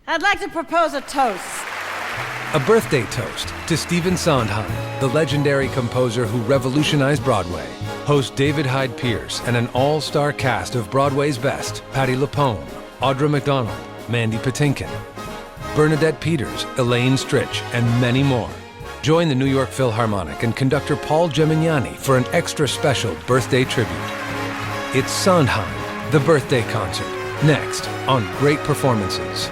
I'd like to propose a toast. A birthday toast to Stephen Sondheim, the legendary composer who revolutionized Broadway. Host David Hyde Pierce and an all-star cast of Broadway's best: Patti LuPone, Audra McDonald, Mandy Patinkin, Bernadette Peters, Elaine Stritch, and many more. Join the New York Philharmonic and conductor Paul Gemignani for an extra special birthday tribute. It's Sondheim, the birthday concert, next on Great Performances.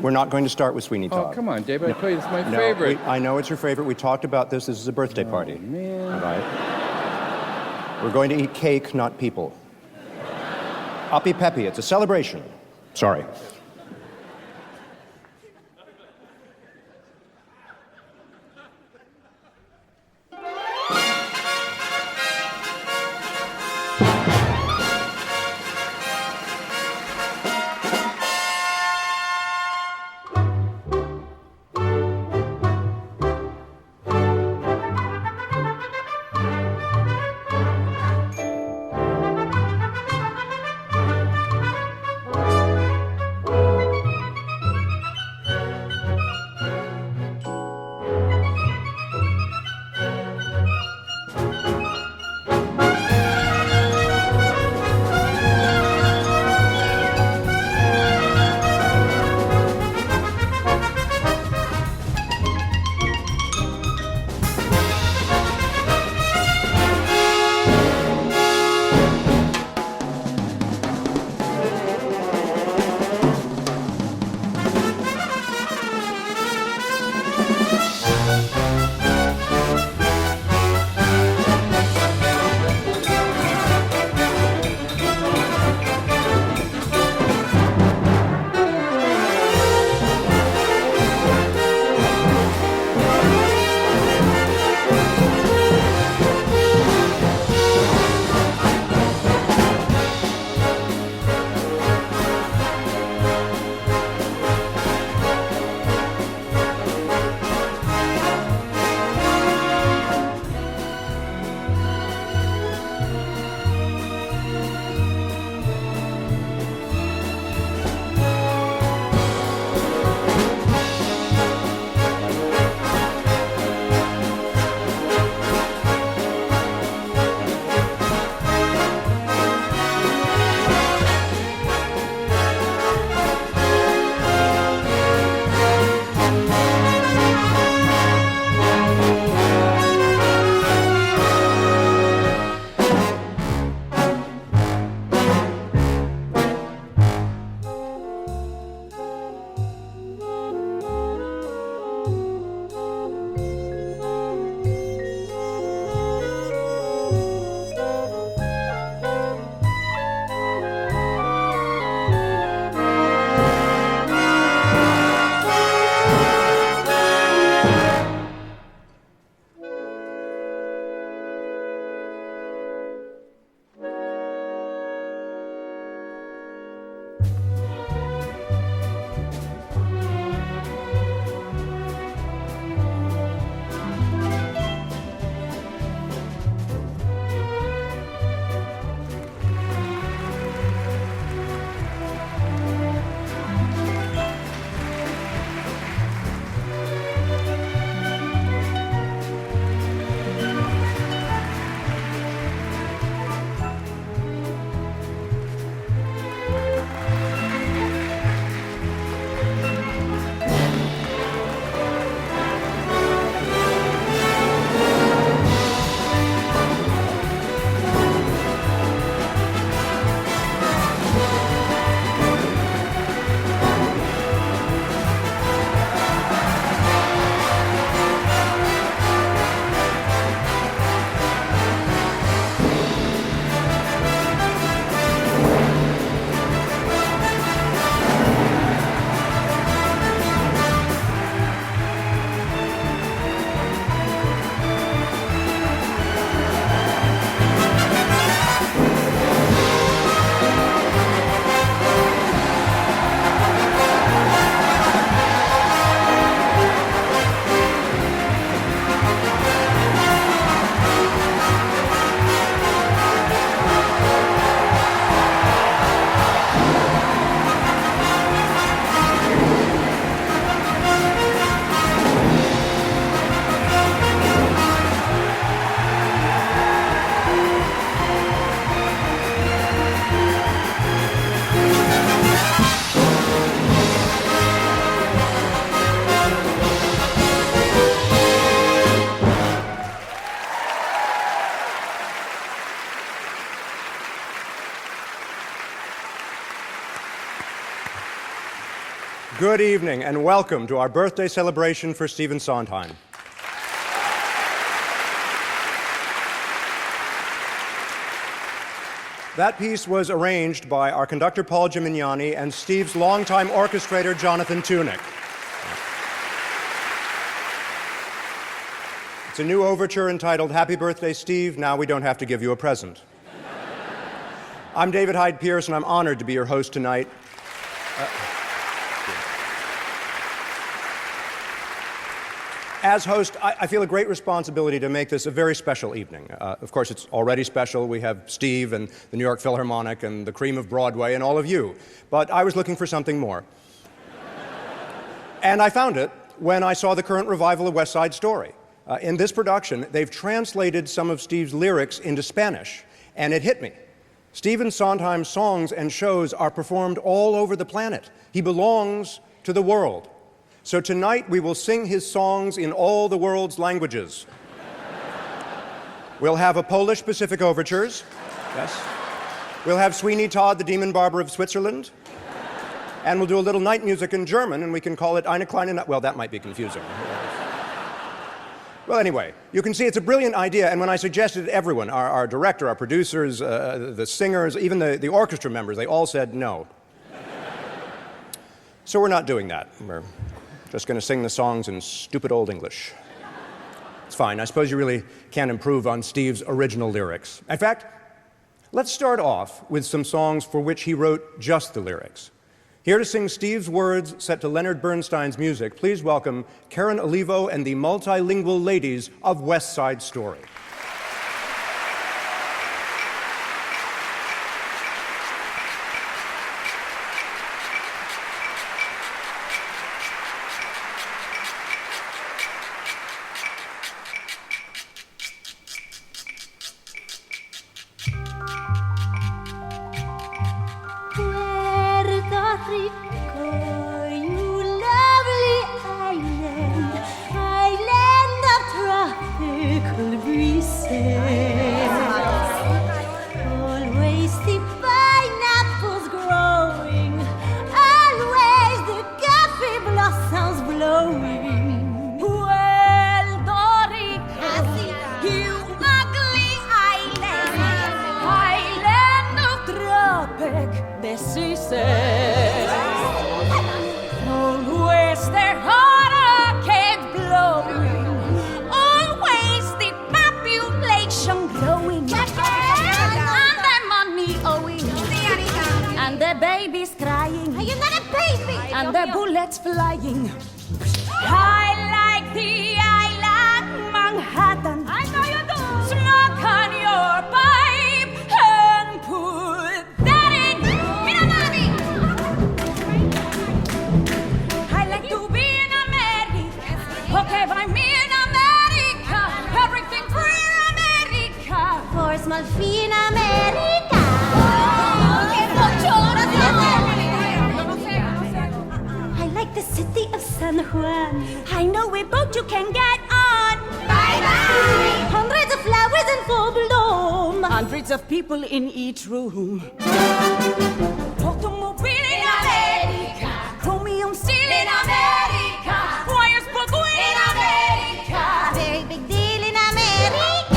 We're not going to start with Sweeney Todd. Oh, come on, David. I told you it's my favorite. I know it's your favorite. We talked about this. This is a birthday party. Man. Right? We're going to eat cake, not people. Uppy peppy. It's a celebration. Sorry. Good evening and welcome to our birthday celebration for Stephen Sondheim. That piece was arranged by our conductor Paul Gimignani and Steve's longtime orchestrator Jonathan Tunick. It's a new overture entitled Happy Birthday, Steve. Now we don't have to give you a present. I'm David Hyde Pierce, and I'm honored to be your host tonight. As host, I feel a great responsibility to make this a very special evening. Of course, it's already special. We have Steve and the New York Philharmonic and the cream of Broadway and all of you. But I was looking for something more. And I found it when I saw the current revival of West Side Story. In this production, they've translated some of Steve's lyrics into Spanish, and it hit me. Stephen Sondheim's songs and shows are performed all over the planet. He belongs to the world. So tonight we will sing his songs in all the world's languages. We'll have a Polish Pacific Overtures. Yes. We'll have Sweeney Todd, the Demon Barber of Switzerland. And we'll do a little night music in German, and we can call it Eine kleine Nacht. Well, that might be confusing. Well, anyway, you can see it's a brilliant idea, and when I suggested it to everyone, our director, our producers, the singers, even the orchestra members, they all said no. So we're not doing that. We're just going to sing the songs in stupid old English. It's fine. I suppose you really can't improve on Steve's original lyrics. In fact, let's start off with some songs for which he wrote just the lyrics. Here to sing Steve's words set to Leonard Bernstein's music, please welcome Karen Olivo and the multilingual ladies of West Side Story. And the bullets flying. I like the island Manhattan. I know you do. Smoke on your pipe and put that in. Mira, mami. I like to be in America. Okay, by me in America. Everything free in America. For small fee in America. The city of San Juan. I know a boat you can get on. Bye-bye! Hundreds of flowers in full bloom. Hundreds of people in each room. Automobile in America. Chromium steel in America. Wires Broadway in America. Very big deal in America.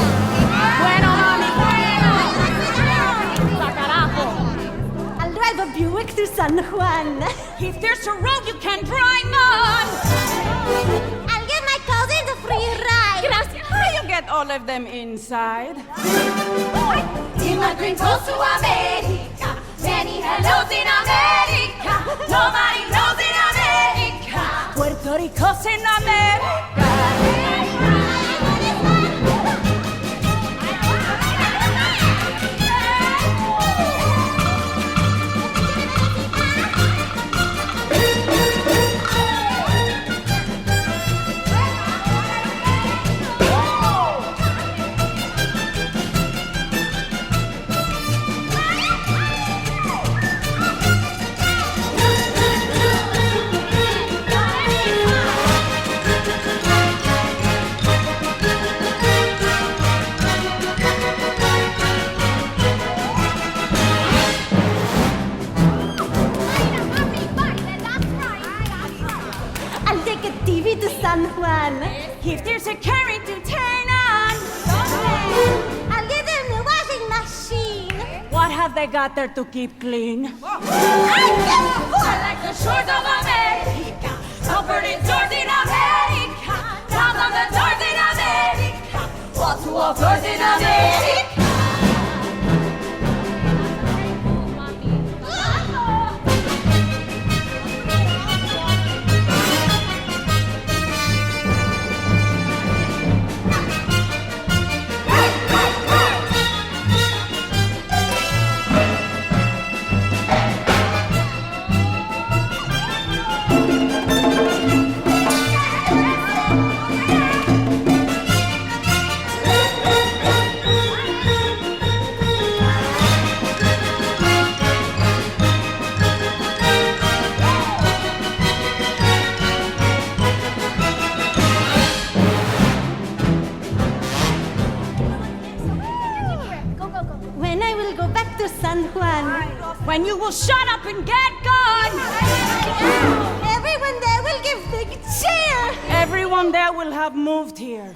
Bueno, mami, bueno. Carajo. I'll drive a Buick through San Juan. If there's a road you can drive on. I'll give my cousins a free ride. Gracias. How you get all of them inside? In my dreams goes to America. Many hellos in America. Nobody knows in America. Puerto Rico's in America. if there's a current to turn on. I'll give them the washing machine. What have they got there to keep clean? I like the shores of America, comforting doors in America, down on the doors in America, wall-to-wall doors in America. When I will go back to San Juan. When you will shut up and get gone. Everyone there will give big cheer. Everyone there will have moved here.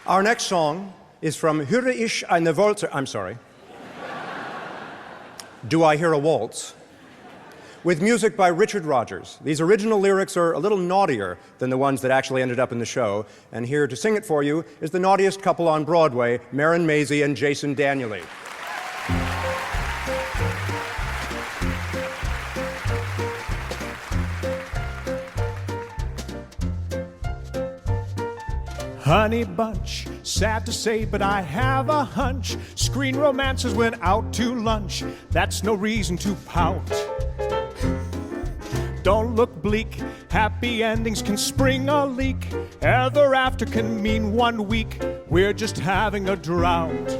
Our next song is from Höre ich eine Walzer? I'm sorry. Do I Hear a Waltz? With music by Richard Rodgers. These original lyrics are a little naughtier than the ones that actually ended up in the show. And here to sing it for you is the naughtiest couple on Broadway, Marin Mazzie and Jason Daniely. Honey bunch, sad to say, but I have a hunch. Screen romances went out to lunch. That's no reason to pout. Don't look bleak, happy endings can spring a leak. Ever after can mean 1 week. We're just having a drought.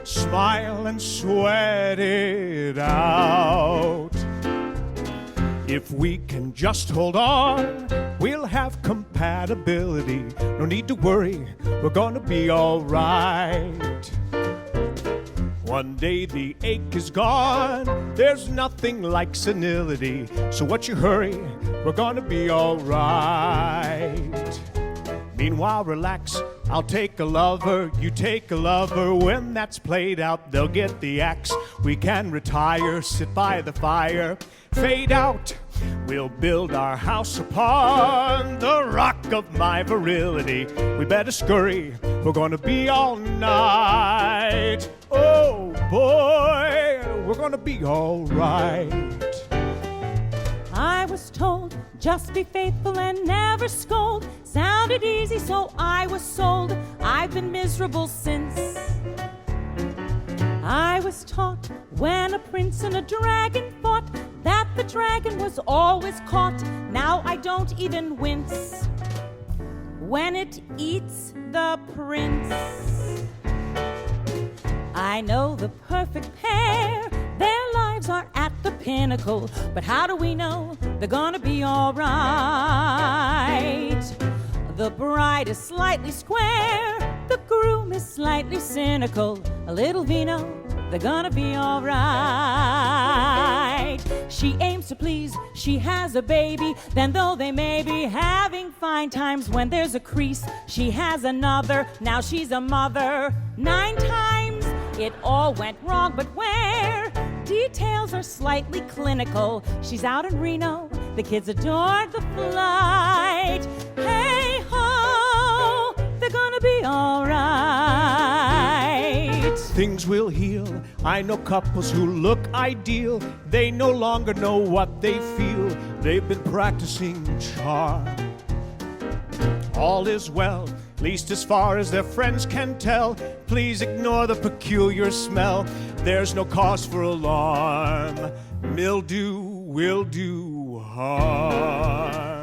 Smile and sweat it out. If we can just hold on, we'll have compatibility. No need to worry, we're gonna be alright. One day the ache is gone, there's nothing like senility. So what you hurry, we're gonna be alright. Meanwhile, relax, I'll take a lover, you take a lover. When that's played out, they'll get the axe. We can retire, sit by the fire, fade out. We'll build our house upon the rock of my virility. We better scurry, we're gonna be all night. Oh boy, we're gonna be all right. I was told, just be faithful and never scold. Sounded easy, so I was sold. I've been miserable since. I was taught when a prince and a dragon fought that the dragon was always caught. Now I don't even wince when it eats the prince. I know the perfect pair, their lives are at the pinnacle. But how do we know they're gonna be all right? The bride is slightly square, the groom is slightly cynical. A little vino, they're gonna be all right. She aims to please, she has a baby. Then though they may be having fine times, when there's a crease, she has another. Now she's a mother. 9 times it all went wrong, but where? Details are slightly clinical. She's out in Reno, the kids adored the flight. Hey ho, they're gonna be all right. Things will heal. I know couples who look ideal. They no longer know what they feel. They've been practicing charm. All is well least as far as their friends can tell. Please ignore the peculiar smell. There's no cause for alarm. Mildew will do harm.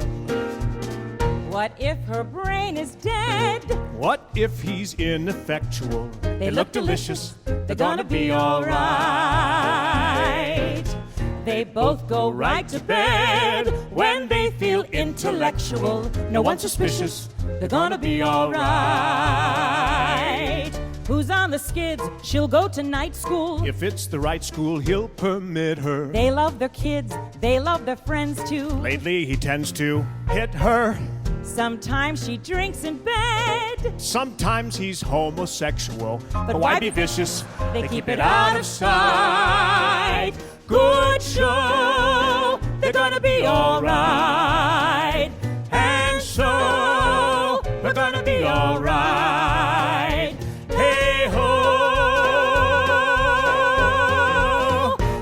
What if her brain is dead? What if he's ineffectual? They look delicious, they're gonna be alright. They both go right to bed when they feel intellectual. No one's suspicious, they're gonna be alright. Who's on the skids? She'll go to night school. If it's the right school, he'll permit her. They love their kids, they love their friends too. Lately, he tends to hit her. Sometimes she drinks in bed. Sometimes he's homosexual. But why why be be vicious? They keep it out of sight. Good show, they're gonna be alright. And so, we're gonna be alright. Hey ho,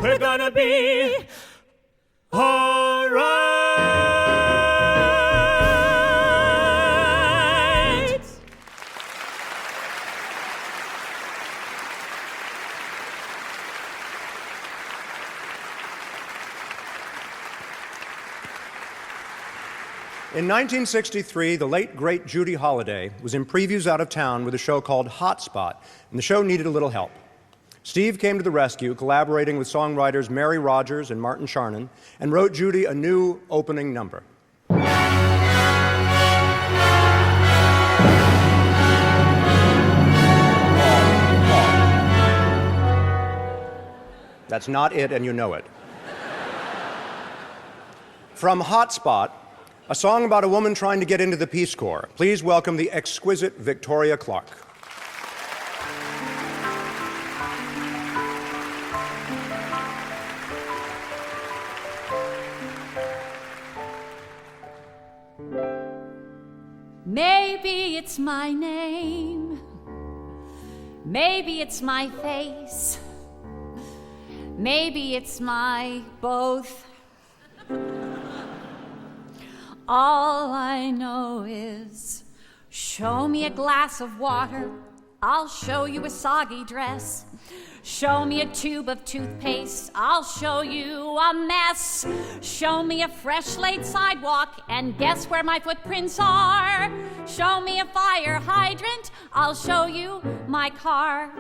we're gonna be alright. In 1963, the late, great Judy Holliday was in previews out of town with a show called Hot Spot, and the show needed a little help. Steve came to the rescue, collaborating with songwriters Mary Rogers and Martin Charnin, and wrote Judy a new opening number. That's not it, and you know it. From Hot Spot, a song about a woman trying to get into the Peace Corps. Please welcome the exquisite Victoria Clark. Maybe it's my name. Maybe it's my face. Maybe it's my both. All I know is, show me a glass of water, I'll show you a soggy dress. Show me a tube of toothpaste, I'll show you a mess. Show me a fresh laid sidewalk, and guess where my footprints are? Show me a fire hydrant, I'll show you my car.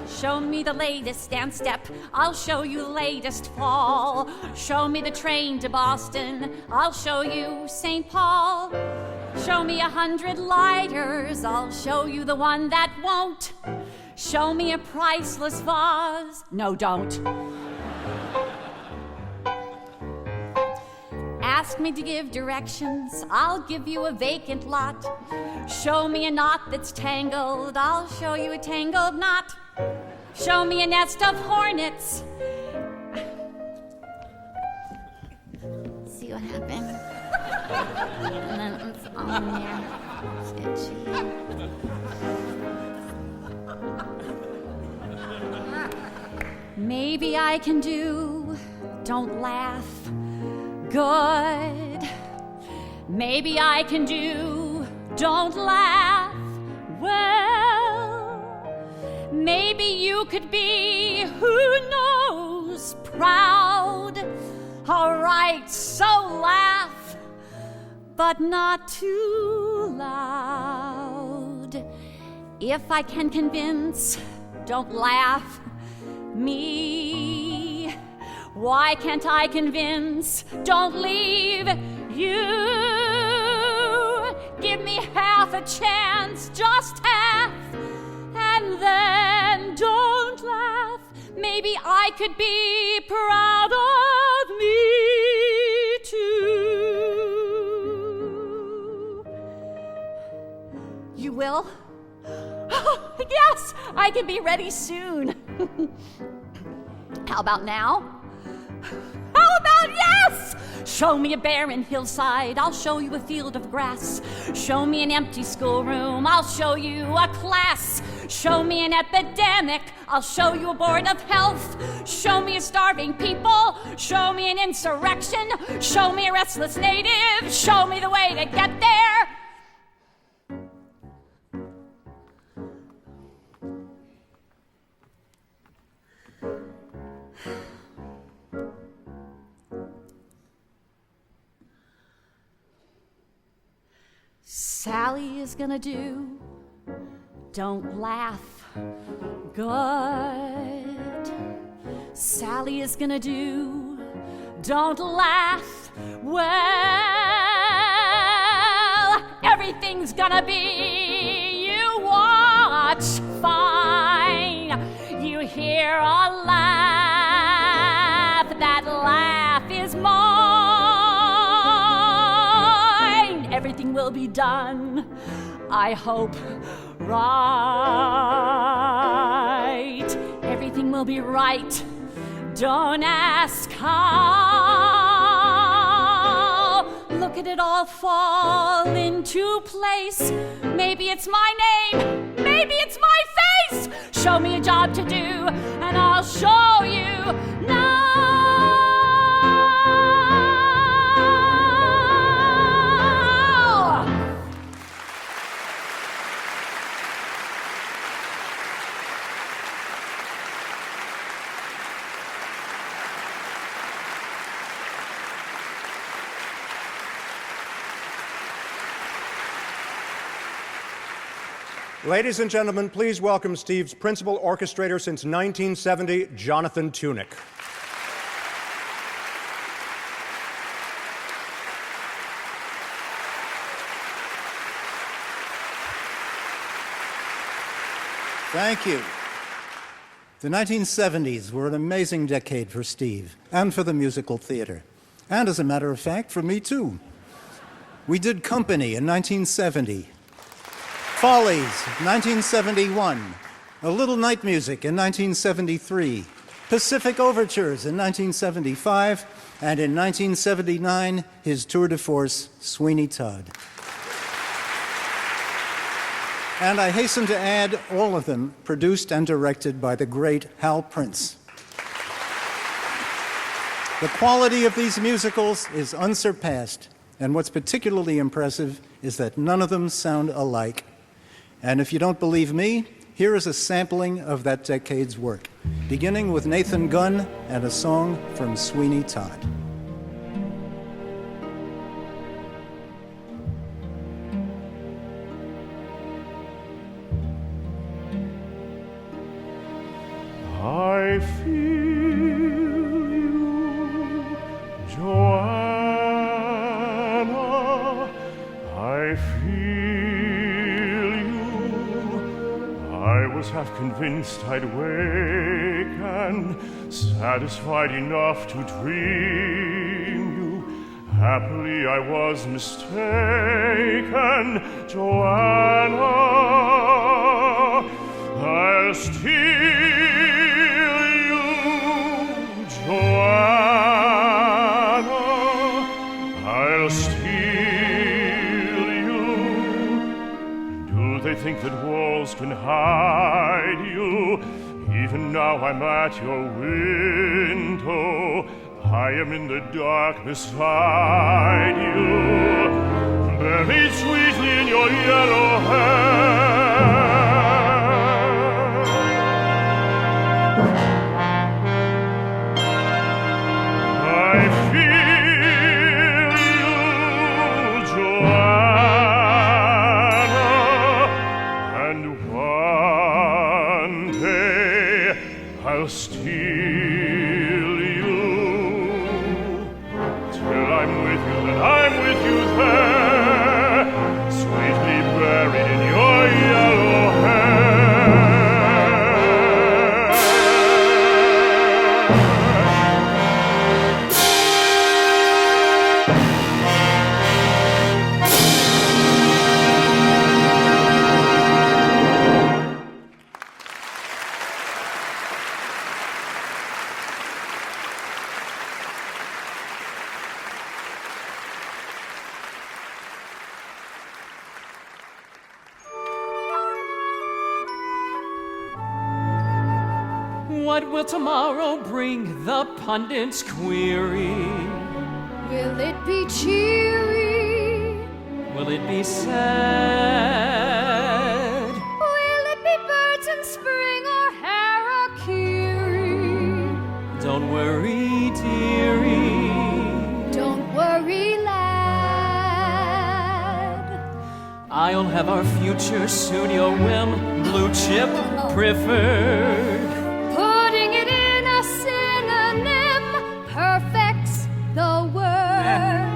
Show me the latest dance step, I'll show you the latest fall. Show me the train to Boston, I'll show you St. Paul. Show me 100 lighters, I'll show you the one that won't. Show me a priceless vase. No, don't. Ask me to give directions, I'll give you a vacant lot. Show me a knot that's tangled, I'll show you a tangled knot. Show me a nest of hornets. See what happened? And then it's on there. It's itchy. Maybe I can do, don't laugh, good. Maybe I can do, don't laugh, well. Maybe you could be, who knows, proud. All right, so laugh, but not too loud. If I can convince, don't laugh, me. Why can't I convince? Don't leave you. Give me half a chance, just half, and then don't laugh. Maybe I could be proud of me too. You will? Oh, yes, I can be ready soon. How about now? How about yes? Show me a barren hillside, I'll show you a field of grass. Show me an empty schoolroom, I'll show you a class. Show me an epidemic, I'll show you a board of health. Show me a starving people, show me an insurrection. Show me a restless native, show me the way to get there. Sally is gonna do. Don't laugh. Good. Sally is gonna do. Don't laugh. Well, everything's gonna be, you watch, fine. You hear a laugh, that laugh is mine. Everything will be done, I hope, right. Everything will be right. Don't ask how. Look at it all fall into place. Maybe it's my name, maybe it's my face. Show me a job to do, and I'll show you now. Ladies and gentlemen, please welcome Steve's principal orchestrator since 1970, Jonathan Tunick. Thank you. The 1970s were an amazing decade for Steve and for the musical theater. And as a matter of fact, for me too. We did Company in 1970. Follies, 1971. A Little Night Music in 1973. Pacific Overtures in 1975. And in 1979, his tour de force, Sweeney Todd. And I hasten to add, all of them produced and directed by the great Hal Prince. The quality of these musicals is unsurpassed, and what's particularly impressive is that none of them sound alike. And if you don't believe me, here is a sampling of that decade's work, beginning with Nathan Gunn and a song from Sweeney Todd. I feel you, Joanna. I feel you. I was half convinced I'd wake and satisfied enough to dream you. Happily I was mistaken, Joanna. I'll steal you, Joanna. I'll steal you. Do they think that walls can hide you? Even now I'm at your window. I am in the dark beside you, buried sweetly in your yellow hair. I feel you, Joanna, and one day I'll steal you. Till I'm with you, then I'm with you there, sweetly buried in your yellow hair. What will tomorrow bring? The pundits query. Will it be cheery? Will it be sad? Will it be birds in spring or harakiri? Don't worry, dearie. Don't worry, lad. I'll have our future suit your whim, blue chip preferred. Putting it in a synonym perfects the word.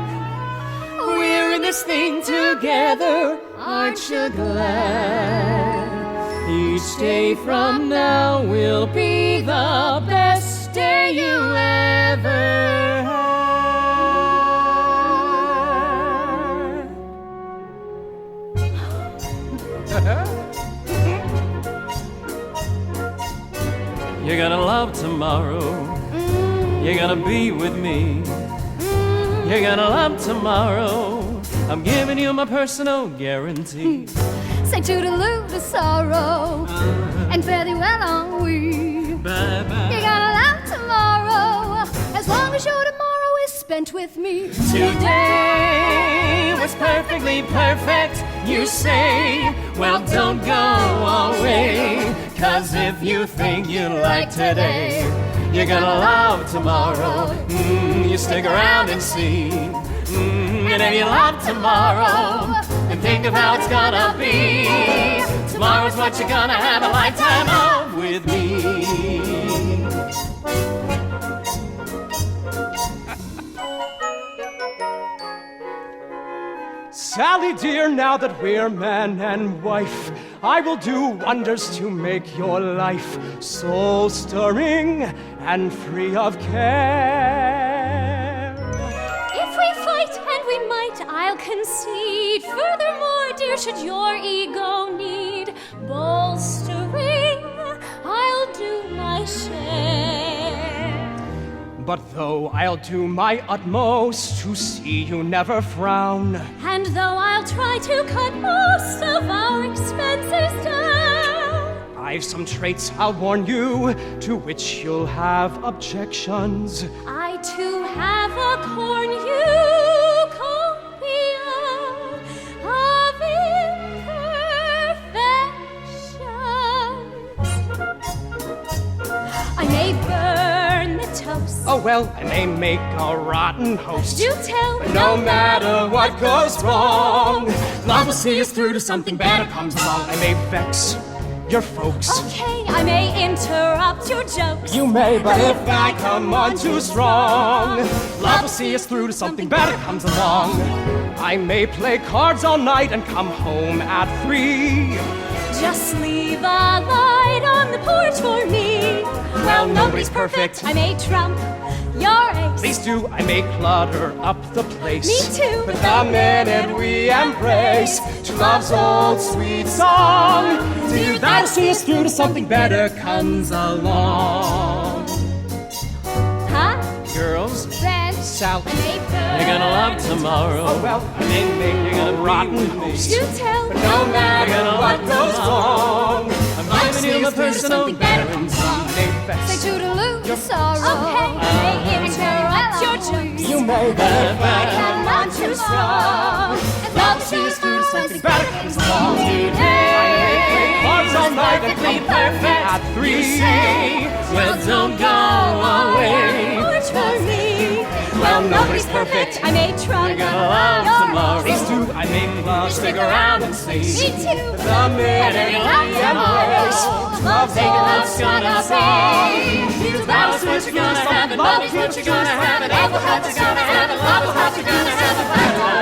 We're in this thing together, aren't you glad? Each day from now will be the best day you ever had. You're gonna love tomorrow. You're gonna be with me. You're gonna love tomorrow. I'm giving you my personal guarantee. Say toodaloo to sorrow, and fare thee well are we. Bye-bye. You're gonna love tomorrow, as long as your tomorrow is spent with me. Today was perfectly perfect, you say. Well, don't go away, 'cause if you think you like today, you're gonna love tomorrow. You stick around and see. And if you love tomorrow, then think of how it's gonna be. Tomorrow's what you're gonna have a lifetime of with me. Sally dear, now that we're man and wife, I will do wonders to make your life soul stirring and free of care. If we fight, and we might, I'll concede. Furthermore, dear, should your ego need bolstering, I'll do my share. But though I'll do my utmost to see you never frown, And though I'll try to cut most of our expenses down, I've some traits, I'll warn you, to which you'll have objections. I too have a cornucopia of imperfections. I may burn the toast. Oh well, I may make a rotten host. Do tell, But no matter what goes wrong, love will see us through to something better comes along. I may vex your folks. Okay, I may interrupt your jokes. You may, but if I come on too strong, love will see us through to something better comes along. I may play cards all night and come home at 3. Just leave a light on the porch for me. Well, nobody's perfect. I may trump your ace. Please do, I may clutter up the place. Me too. But the minute we embrace to love's old sweet song, dear, that'll see us through to something better comes along. Huh? Girls, Then Sally, I may burn. you're gonna love tomorrow. oh well, I may make a rotten host. Do tell, No matter You're gonna what love goes wrong, I'm giving you my personal guarantee. may vex. say toodaloo to sorrow. Okay, I may interrupt your jokes. You may I cannot too strong. And love sees through something better comes along. cards all night and Perfectly perfect at 3. Well, don't go away. Porch for me. Well, nobody's perfect. I may trump You're gonna love your tomorrow. These two I may love, stick around and see. Me too. The minute we embrace, love's Love's gonna song. Love's what you're gonna have, and love is what you're gonna have, and love will have you're gonna have, and love will have you're gonna have a lifetime.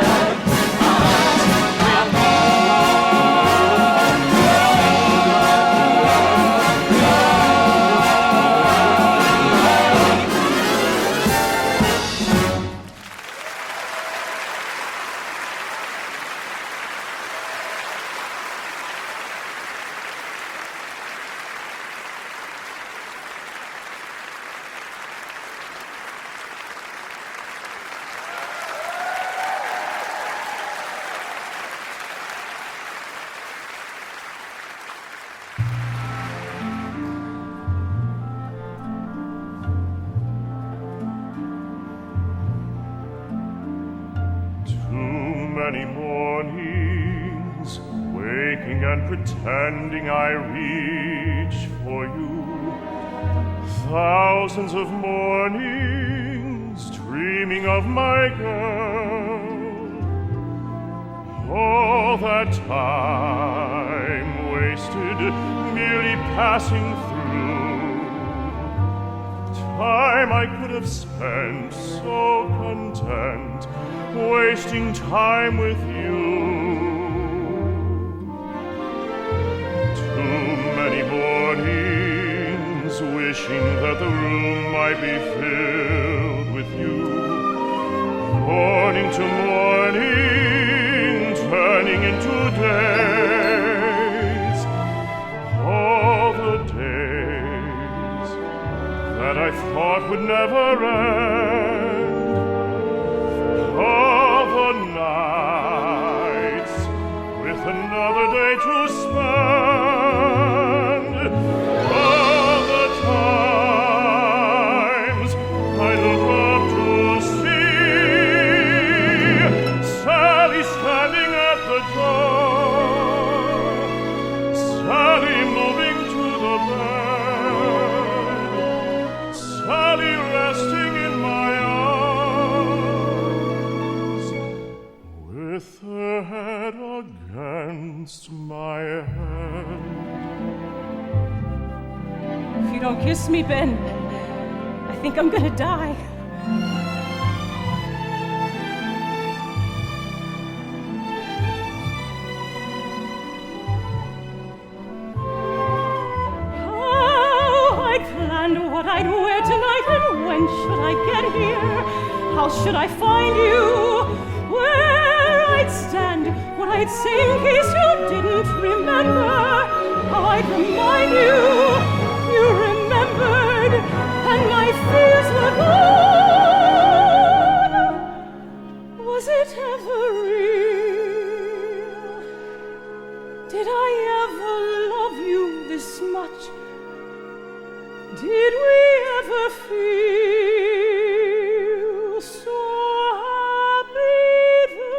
Many mornings, waking and pretending I reach for you. Thousands of mornings, dreaming of my girl. all that time wasted merely passing through, time I could have spent so content, wasting time with you. Too many mornings wishing that the room might be filled with you, morning to morning, turning into days, all the days that I thought would never end, all the nights with another day to spend, all the times I look up to see Sally standing at the door, Sally moving to the bed, Sally resting in my arms, with her head against my head. If you don't kiss me, Ben, I think I'm gonna die. Oh, I planned what I'd wear tonight, and when should I get here? How should I find you? Where I'd stand, what I'd say in case you didn't remember. How I'd remind you, you remembered, and my fears were gone. Was it ever real? Did I ever love you this much? Did we ever feel so happy then?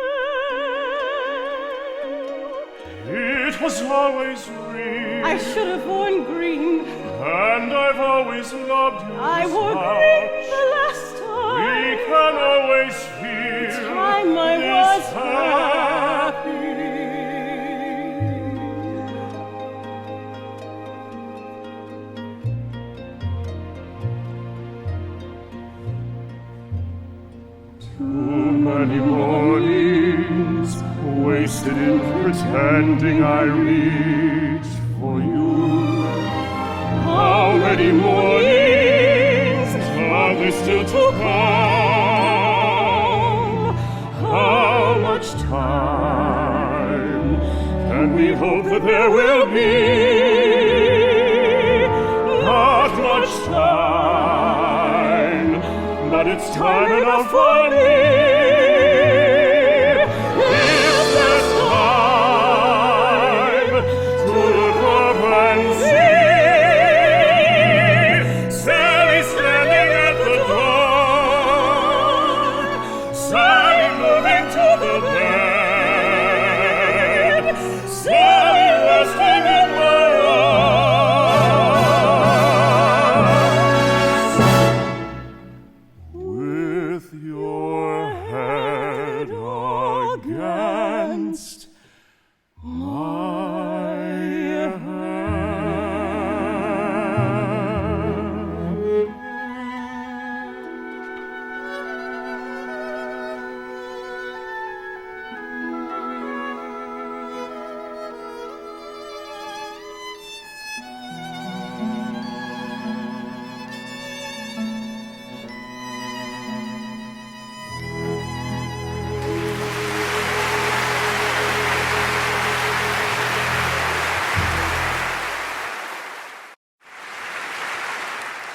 It was always real, I should have worn green. and I've always loved you I this wore much. green the last time. We can always feel Time I this was happy. Too many mornings wasted in pretending I reached for you. How many mornings are there still to come? How much time can we hope that there will be? Not much time, but it's time enough for me. If there's time to look up and see Sally standing at the door, Sally moving to the bed, Sally resting in my arms, with your head against my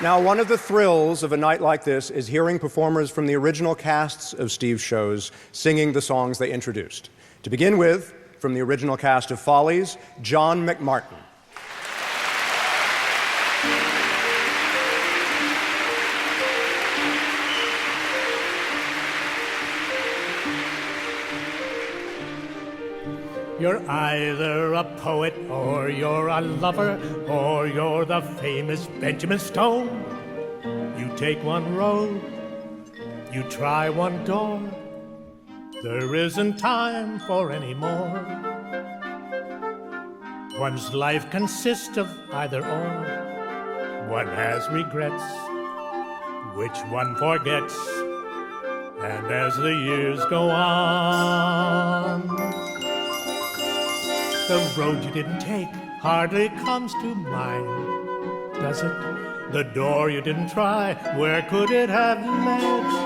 Now, one of the thrills of a night like this is hearing performers from the original casts of Steve's shows singing the songs they introduced. To begin with, from the original cast of Follies, John McMartin. You're either a poet, or you're a lover, or you're the famous Benjamin Stone. You take one road, you try one door. There isn't time for any more. One's life consists of either or. One has regrets, which one forgets, and as the years go on, the road you didn't take hardly comes to mind, does it? The door you didn't try, where could it have led?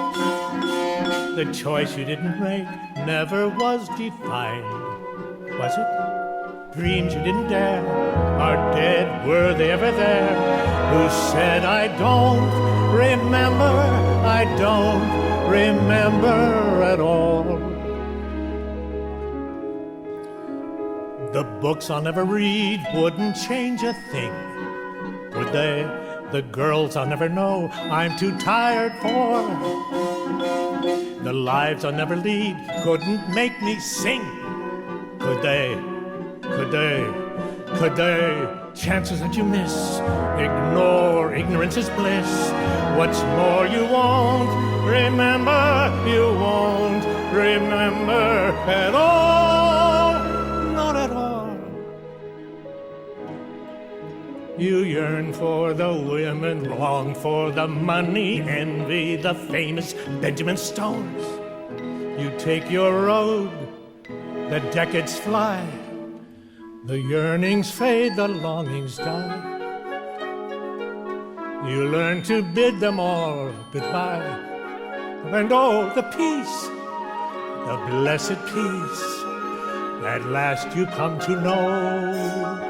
The choice you didn't make never was defined, was it? Dreams you didn't dare are dead, were they ever there? Who said I don't remember at all? The books I'll never read wouldn't change a thing, would they? The girls I'll never know I'm too tired for. The lives I'll never lead couldn't make me sing, could they? Could they? Chances that you miss, ignore, ignorance is bliss. What's more, you won't remember at all, not at all. You yearn for the women, long for the money, envy the famous Benjamin Stones. You take your road, the decades fly, the yearnings fade, the longings die. You learn to bid them all goodbye. And oh, the peace, the blessed peace, at last you come to know.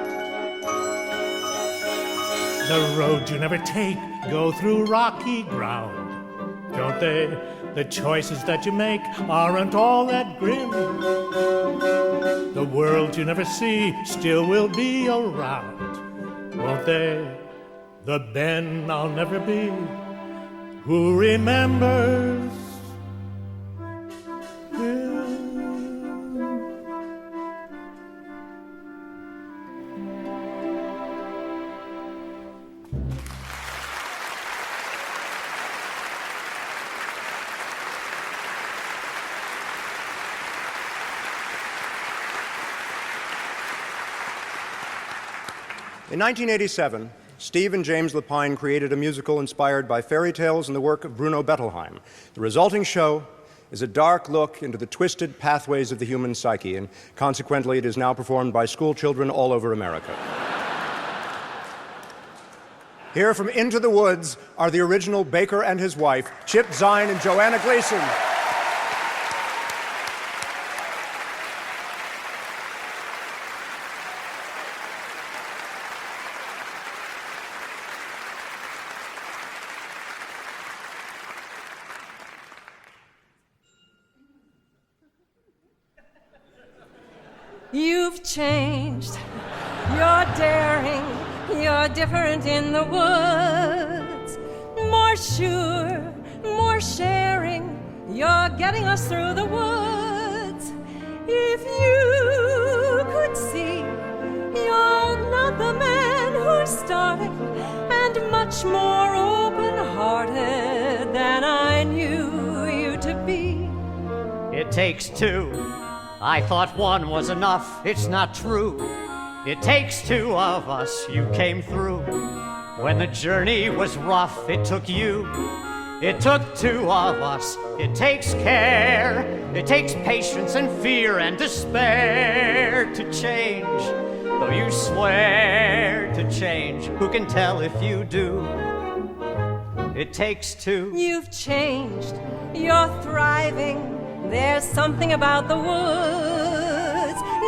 The roads you never take go through rocky ground, don't they? The choices that you make aren't all that grim. The world you never see still will be around, won't they? The Ben I'll never be, who remembers will. In 1987, Steve and James Lapine created a musical inspired by fairy tales and the work of Bruno Bettelheim. The resulting show is a dark look into the twisted pathways of the human psyche, and consequently it is now performed by school children all over America. Here from Into the Woods are the original Baker and his wife, Chip Zien and Joanna Gleason. You've changed, you're daring, you're different in the woods. More sure, more sharing, you're getting us through the woods. If you could see, you're not the man who started, and much more open-hearted than I knew you to be. It takes two. I thought one was enough, it's not true. It takes two of us, you came through. When the journey was rough, it took you. It took two of us, it takes care. It takes patience and fear and despair to change. Though you swear to change, who can tell if you do? It takes two. You've changed, you're thriving. There's something about the woods,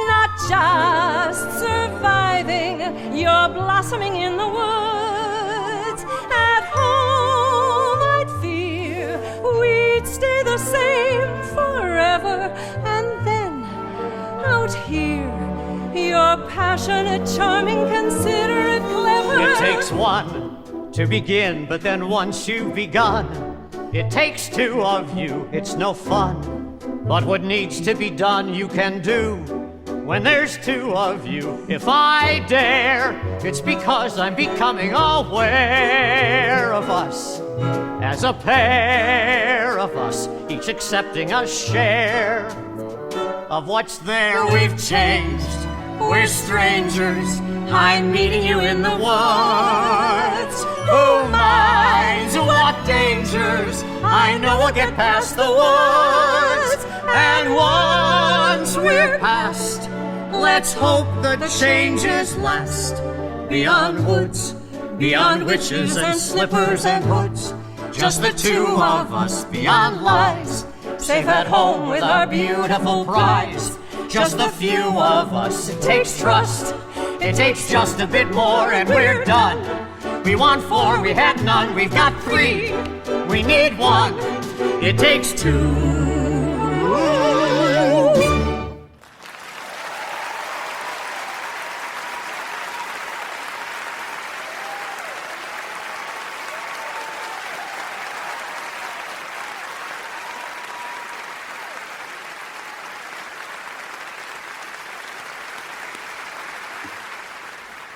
not just surviving, you're blossoming in the woods. At home, I'd fear we'd stay the same forever, and then out here, you're passionate, charming, considerate, clever. It takes one to begin, but then once you've begun, it takes two of you, it's no fun. But what needs to be done, you can do. When there's two of you, if I dare, it's because I'm becoming aware of us as a pair of us, each accepting a share of what's there. We've changed, we're strangers. I'm meeting you in the woods. Who minds what dangers? I know we'll get past the woods. And once we're past, let's hope the changes last. Beyond woods, beyond witches and slippers and hoods, just the two of us beyond lies, safe at home with our beautiful prize. Just the few of us, it takes trust. It takes just a bit more and we're done. We want 4, we had none, we've got 3. We need 1, it takes 2.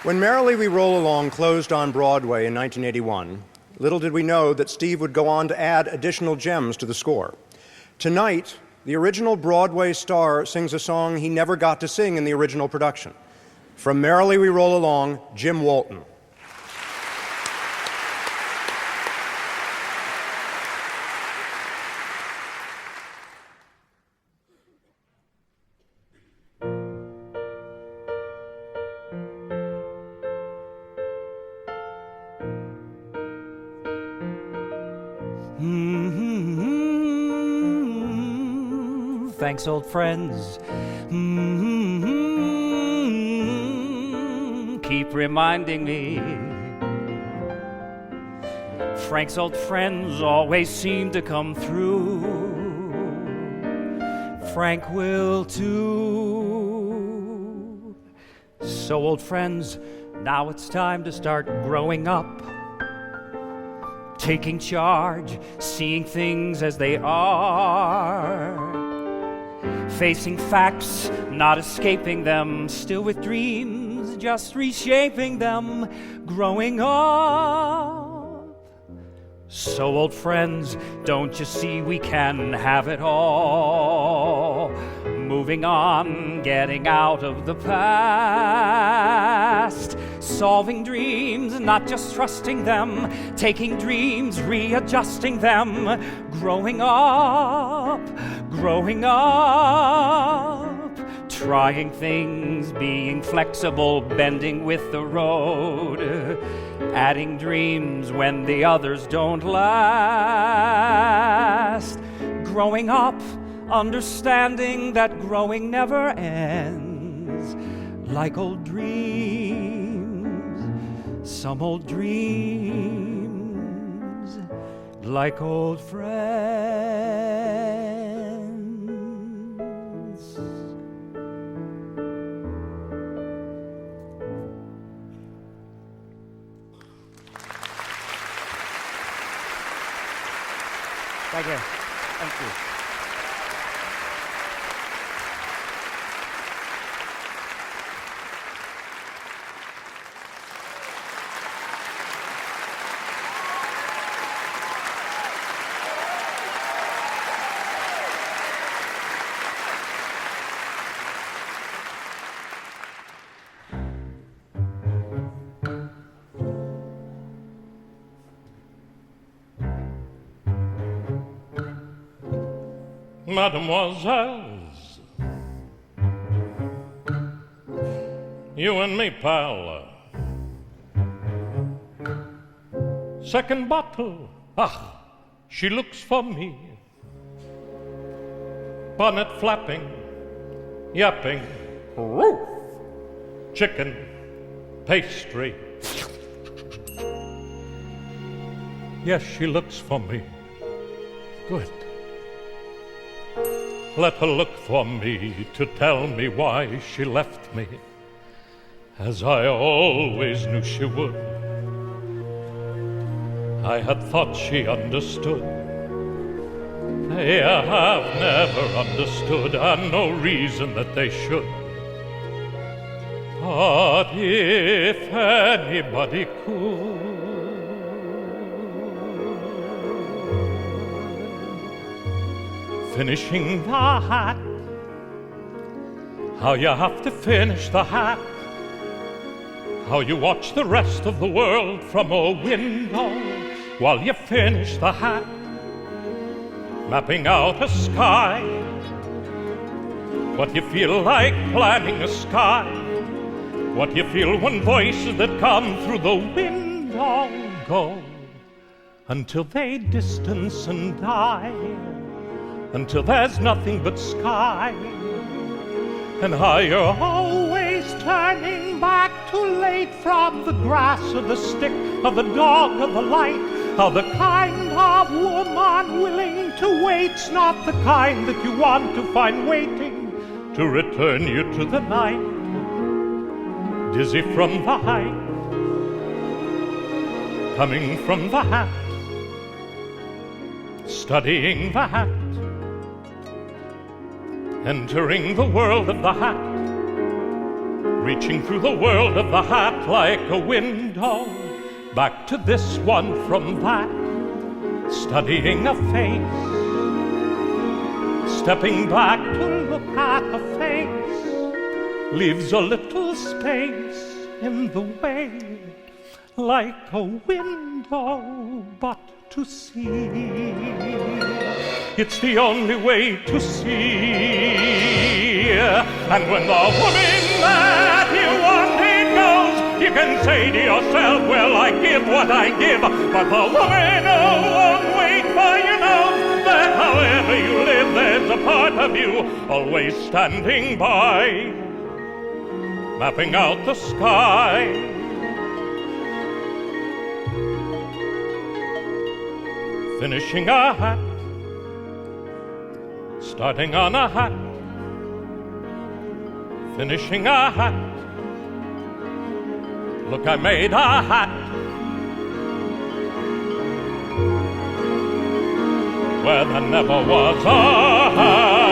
When Merrily We Roll Along closed on Broadway in 1981, little did we know that Steve would go on to add additional gems to the score. Tonight, the original Broadway star sings a song he never got to sing in the original production. From Merrily We Roll Along, Jim Walton. Thanks, old friends. Keep reminding me. Frank's old friends always seem to come through. Frank will too. So, old friends, now it's time to start growing up. Taking charge, seeing things as they are. Facing facts, not escaping them, still with dreams, just reshaping them, growing up. So, old friends, don't you see we can have it all? Moving on, getting out of the past. Solving dreams, not just trusting them. Taking dreams, readjusting them. Growing up, growing up. Trying things, being flexible, bending with the road. Adding dreams when the others don't last. Growing up, understanding that growing never ends. Like old dreams, some old dreams, like old friends. Thank you. Thank you. Mademoiselles, you and me, pal. Second bottle, she looks for me. Bonnet flapping, yapping, roof, chicken, pastry. Yes, she looks for me. Good. Let her look for me to tell me why she left me, as I always knew she would. I had thought she understood. They have never understood, and no reason that they should. But if anybody could, finishing the hat. How you have to finish the hat. How you watch the rest of the world from a window while you finish the hat. Mapping out a sky. What you feel like planning a sky. What you feel when voices that come through the window go until they distance and die, until there's nothing but sky. And how you're always turning back too late from the grass or the stick or the dog or the light. How the kind of woman willing to wait's not the kind that you want to find waiting to return you to the night. Dizzy from the height, coming from the hat, studying the hat, entering the world of the hat, reaching through the world of the hat like a window, back to this one from that, studying a face, stepping back to look at a face, leaves a little space in the way, like a window but to see. It's the only way to see. And when the woman that you wanted goes, you can say to yourself, well, I give what I give. But the woman who won't wait for you knows that however you live, there's a part of you always standing by, mapping out the sky. Finishing a hat, starting on a hat, finishing a hat. Look, I made a hat where there never was a hat.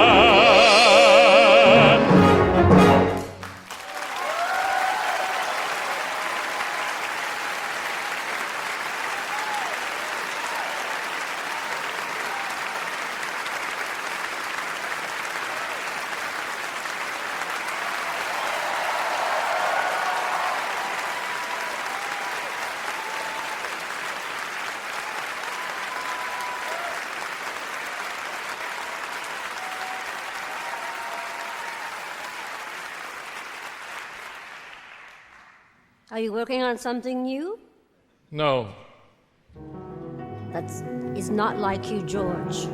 Are you working on something new? No. That is not like you, George.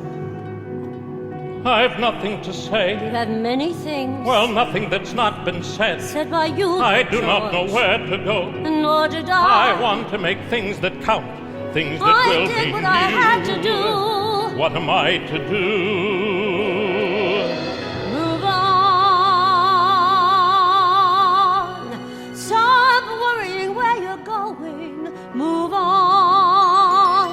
I've nothing to say. You have many things. Well, nothing that's not been said. Said by you, I do George. not know where to go. Nor did I. I want to make things that count, things that will be I did what I had to do. What am I to do? Move on. Stop worrying where you're going. Move on.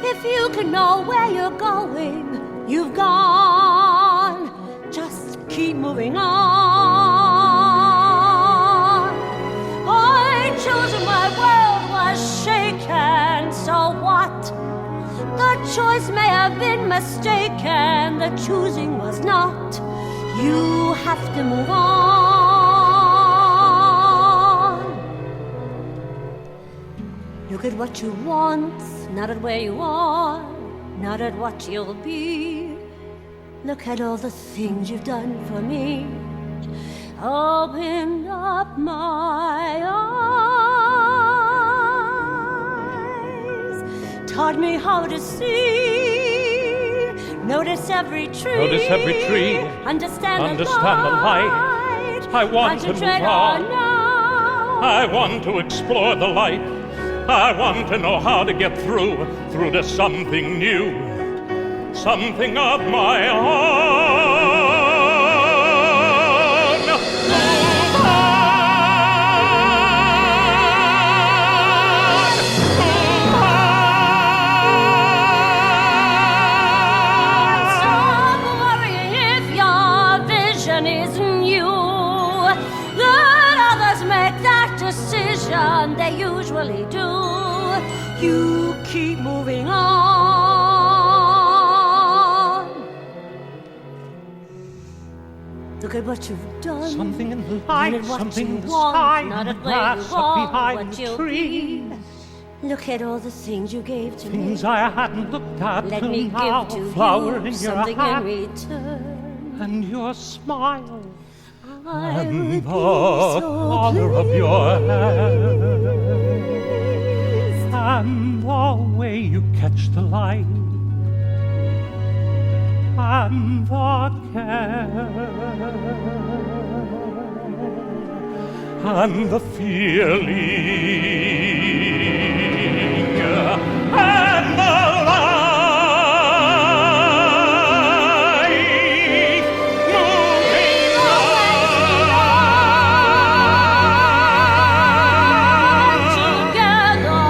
If you can know where you're going, you've gone. Just keep moving on. I chose when my world was shaken. So what? The choice may have been mistaken. The choosing was not. You have to move on. Look at what you want, not at where you are, not at what you'll be. Look at all the things you've done for me. Opened up my eyes, taught me how to see. Notice every tree. Notice every tree. Understand the light. I want to move on. I want to explore the light. I want to know how to get through to something new, something of my own. Move on, move on. Stop worrying if your vision is new. Let others make that decision. They usually do. You keep moving on. Look at what you've done. Something in the Look light, at what something you in the want, sky, not in at the where grass you up are, behind what the you'll trees. be. Look at all the things you gave to Things me. I hadn't looked at Let till me now. give to A flower you in something your hat, in return. and your smile, I and would the be so color of your hair, and the way you catch the light, and the care, and the feeling, and the life moving together.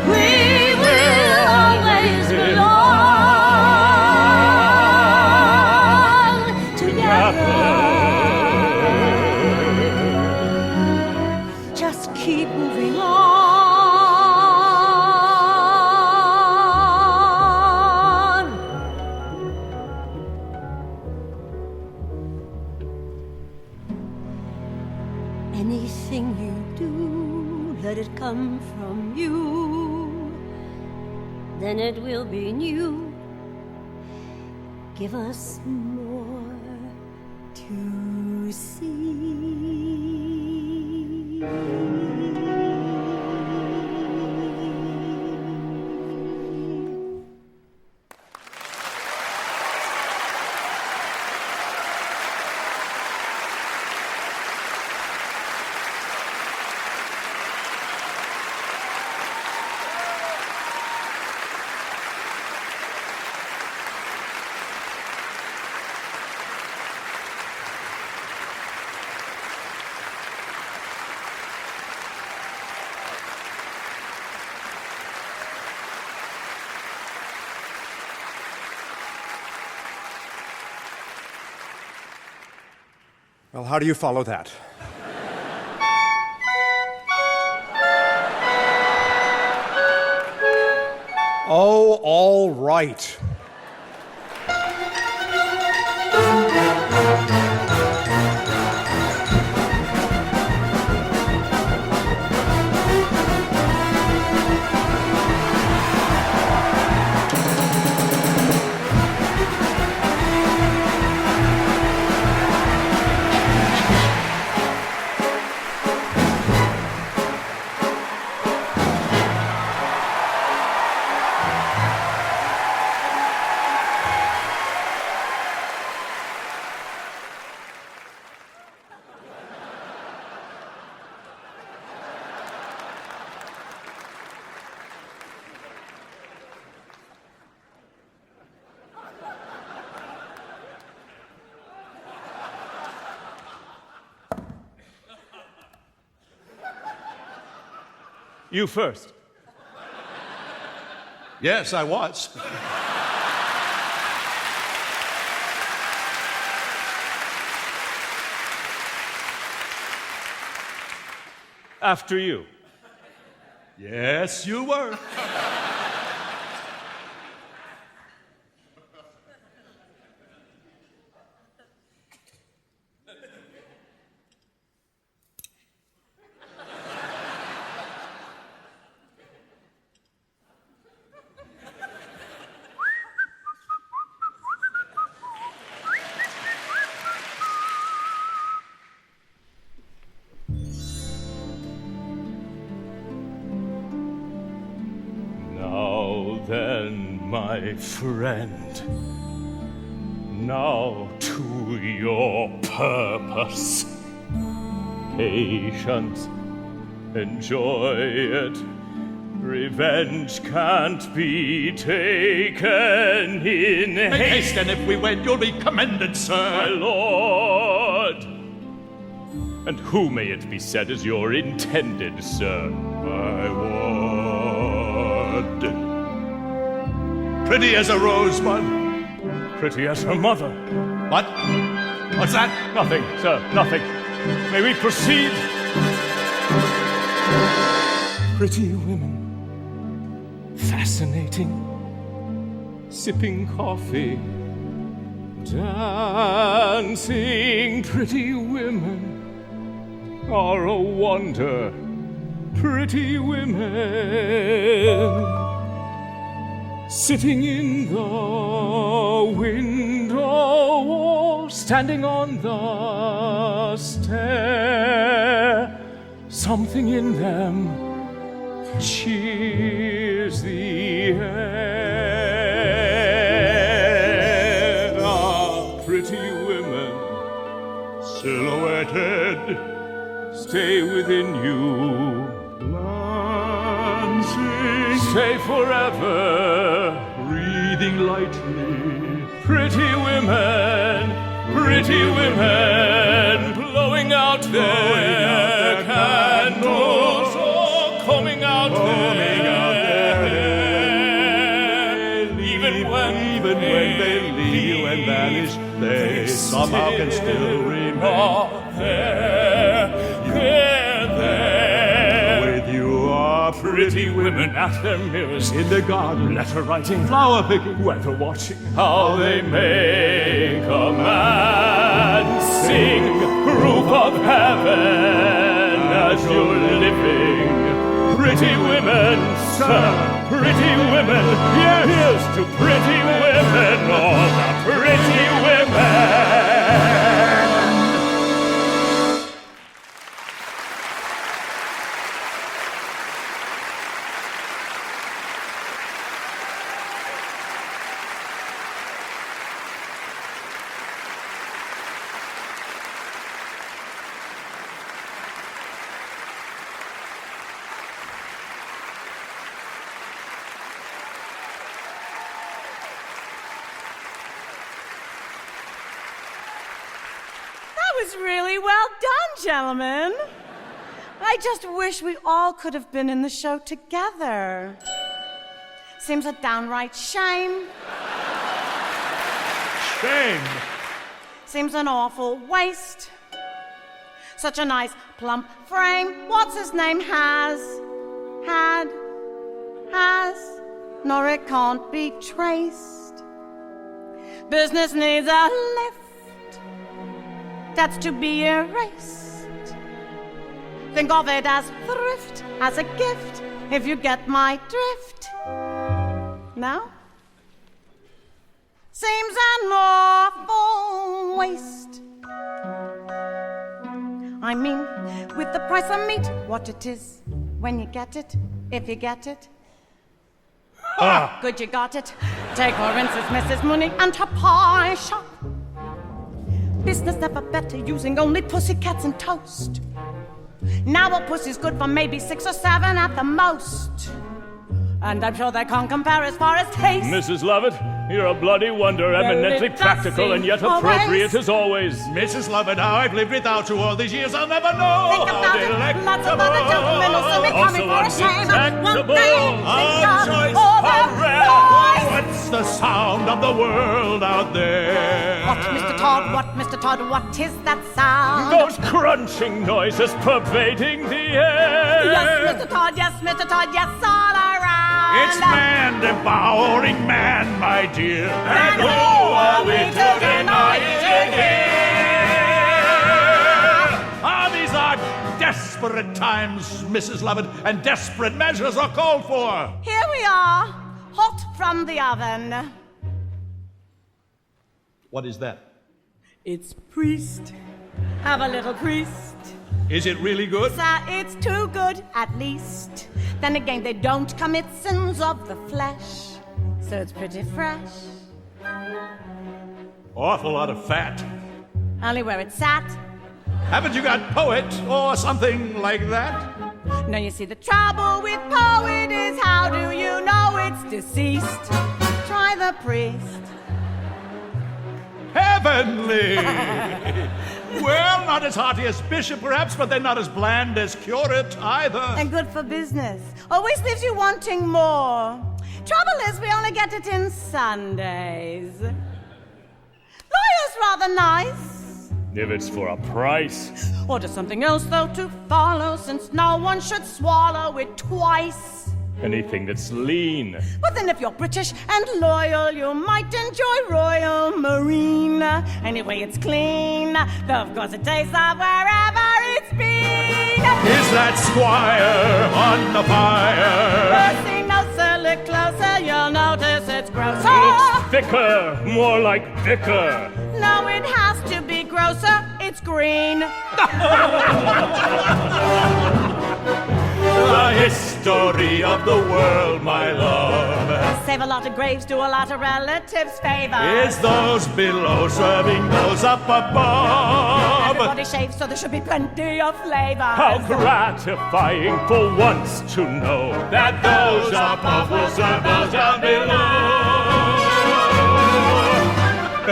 We will always belong together. Just keep moving on. Anything you do, let it come from you. Then it will be new. Give us more to see. Well, how do you follow that? Oh, all right. You first. Yes, I was. After you. Yes, you were. Now then, my friend, now to your purpose. Patience, enjoy it. Revenge can't be taken in Make haste, and if we wed, you'll be commended, my sir. lord. And who may it be said is your intended, sir? My ward. Pretty as a rosebud. Pretty as her mother. What? What's that? Nothing, sir, nothing. May we proceed? Pretty women, fascinating, sipping coffee, Dancing pretty women are a wonder, pretty women. Sitting in the window or standing on the stair, something in them cheers the air. Ah, pretty women, silhouetted, stay within you. Dancing, stay forever, breathing lightly. Pretty women, blowing out their candles, or coming out there. Even when they leave and vanish, they somehow can still remain there. With you are pretty women at their mirrors, in the garden, letter writing, flower picking, weather watching, how they make a man sing proof of heaven as you're living. Pretty women, sir, pretty women, here's to pretty women, all the pretty women. Was really well done, gentlemen. I just wish we all could have been in the show together. Seems a downright shame. Shame. Seems an awful waste. Such a nice plump frame. What's his name has? Nor it can't be traced. Business needs a lift. That's to be erased. Think of it as thrift, as a gift, if you get my drift. No? Seems an awful waste. I mean, with the price of meat, what it is, when you get it, if you get it. Good, you got it. Take for instance Mrs. Mooney and her pie shop. Business never better, using only pussycats and toast. Now a pussy's good for maybe 6 or 7 at the most. And I'm sure they can't compare as far as taste. Mrs. Lovett, you're a bloody wonder, eminently practical and yet appropriate as always. Mrs. Lovett, how I've lived without you all these years, I'll never know. Think about it, lots of other gentlemen also be coming for a shame. One thing, What's the sound of the world out there? What, Mr. Todd, what is that sound? Those crunching noises pervading the air. Yes, Mr. Todd, yes, all around. It's man devouring man, my dear. And who are we to deny it here? Ah, these are desperate times, Mrs. Lovett, and desperate measures are called for. Here we are, hot from the oven. What is that? It's priest. Have a little priest. Is it really good? Sir, it's too good, at least. Then again, they don't commit sins of the flesh, so it's pretty fresh. Awful lot of fat. Only where it's sat. Haven't you got poet or something like that? No, you see, the trouble with poet is how do you know it's deceased? Try the priest. Heavenly! Well, not as hearty as bishop, perhaps, but they're not as bland as curate either. And good for business. Always leaves you wanting more. Trouble is, we only get it in Sundays. Lawyer's rather nice. If it's for a price. Or just something else, though, to follow, since no one should swallow it twice. Anything that's lean. But then if you're British and loyal, you might enjoy Royal Marine. Anyway, it's clean, though of course it tastes of wherever it's been. Is that Squire on the fire? Percy, no sir, look closer, you'll notice it's grosser. It's thicker, more like vicar. No, it has to be grosser, it's green. The history of the world, my love. Save a lot of graves, do a lot of relatives favor. Is those below serving those up above? Everybody shaves, so there should be plenty of flavor. How gratifying for once to know That those up above will serve those down below.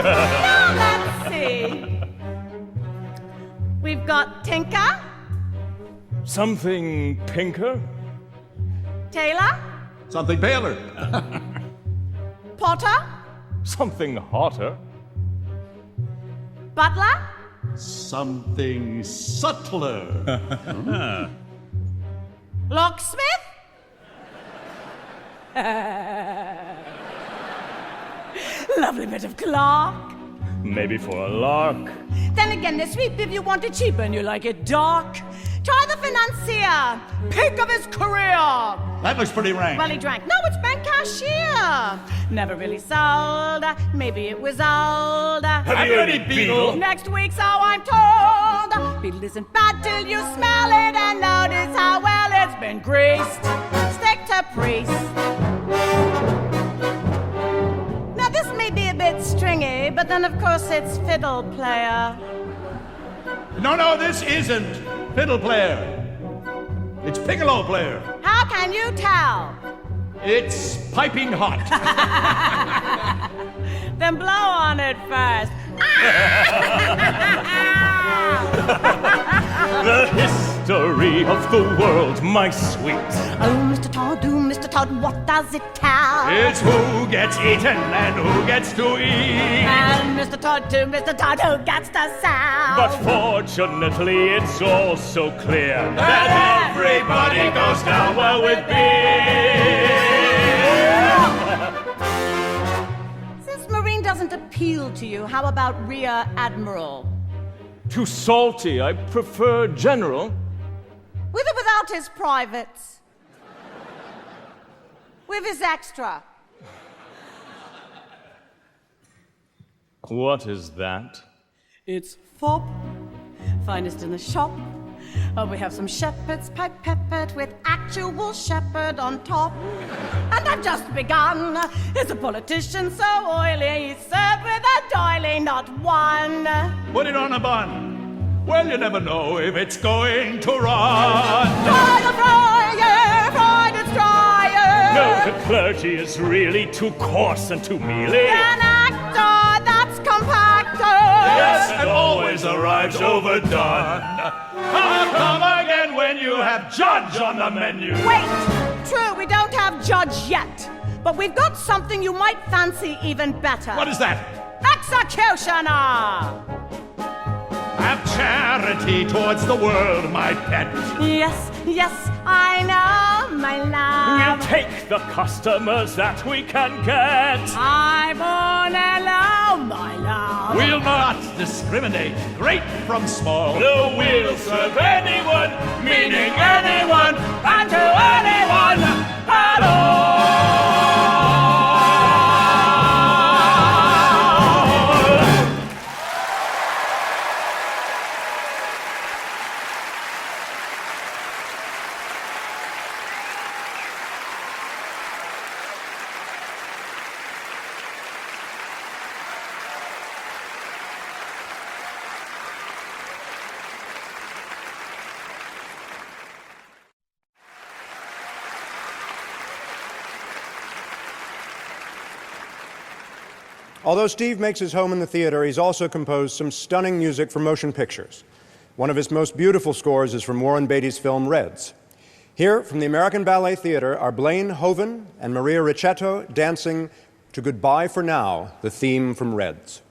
Now let's see. We've got Tinker, something pinker. Taylor, Something paler. Potter, Something hotter. Butler, Something subtler. Locksmith, lovely bit of clock. Maybe for a lark. Then again, they're sweet if you want it cheap and you like it dark. Try the financier, peak of his career. That looks pretty rank. Well, he drank. No, it's bank cashier. Never really sold. Maybe it was old. Have you any beetle? Next week, so I'm told. Beetle isn't bad till you smell it and notice how well it's been greased. Stick to priest. Now, this may be a bit stringy, but then, of course, it's fiddle player. No, this isn't fiddle player. It's piccolo player. How can you tell? It's piping hot. Then blow on it first. The history of the world, my sweet. Oh, Mr. Todd, Mr. Todd, what does it tell? It's who gets eaten and who gets to eat. And Mr. Todd, who gets the sound? But fortunately, it's all so clear That everybody goes down well with beer. Since Marine doesn't appeal to you, how about Rear Admiral? Too salty, I prefer general. With or without his privates? With his extra? What is that? It's fop, finest in the shop. Oh, we have some shepherd's pie peppered with actual shepherd on top. And I've just begun. Is a politician so oily? He's served with a doily, not one. Put it on a bun. Well, you never know if it's going to run. Fry the fryer, fried and dryer. No, the clergy is really too coarse and too mealy. An actor that's compactor. Yes, and always arrives overdone. Come again when you have Judge on the menu. Wait! True, we don't have Judge yet. But we've got something you might fancy even better. What is that? Executioner! Have charity towards the world, my pet. Yes, I know, my love. We'll take the customers that we can get. I'm on alone, my love. We'll not discriminate, great from small. No, we'll serve anyone, Meaning anyone, and to anyone at all. Although Steve makes his home in the theater, he's also composed some stunning music for motion pictures. One of his most beautiful scores is from Warren Beatty's film Reds. Here, from the American Ballet Theater, are Blaine Hoven and Maria Ricchetto dancing to Goodbye for Now, the theme from Reds.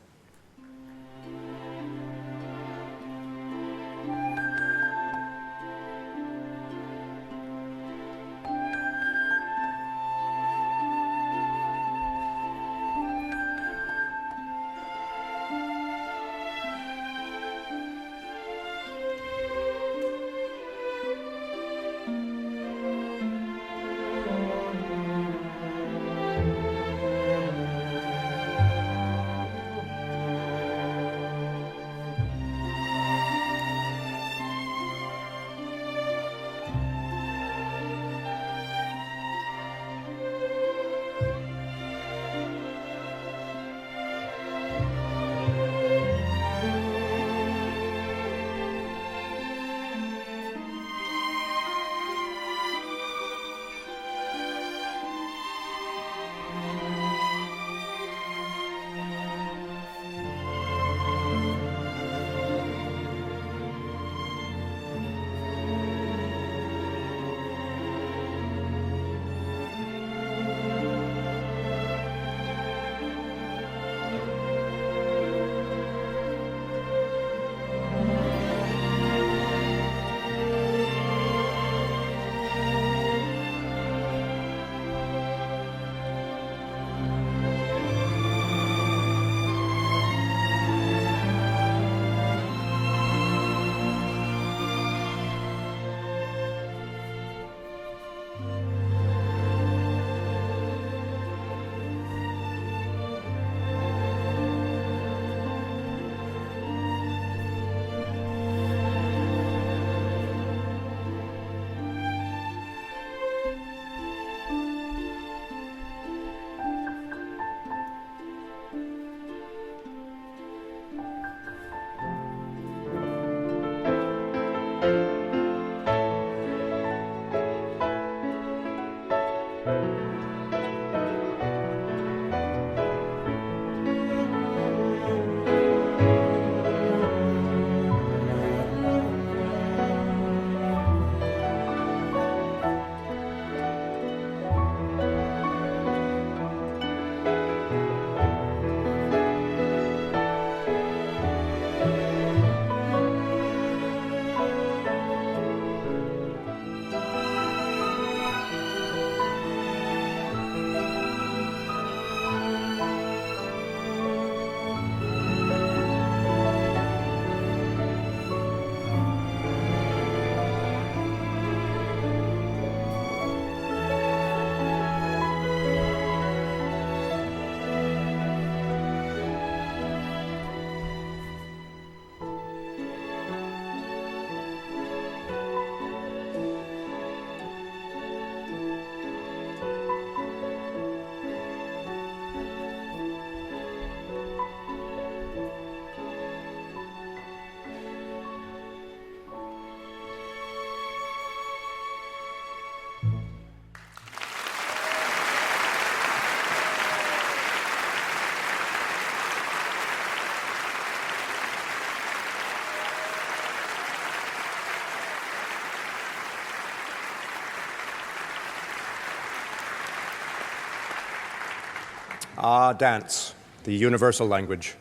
Dance, the universal language.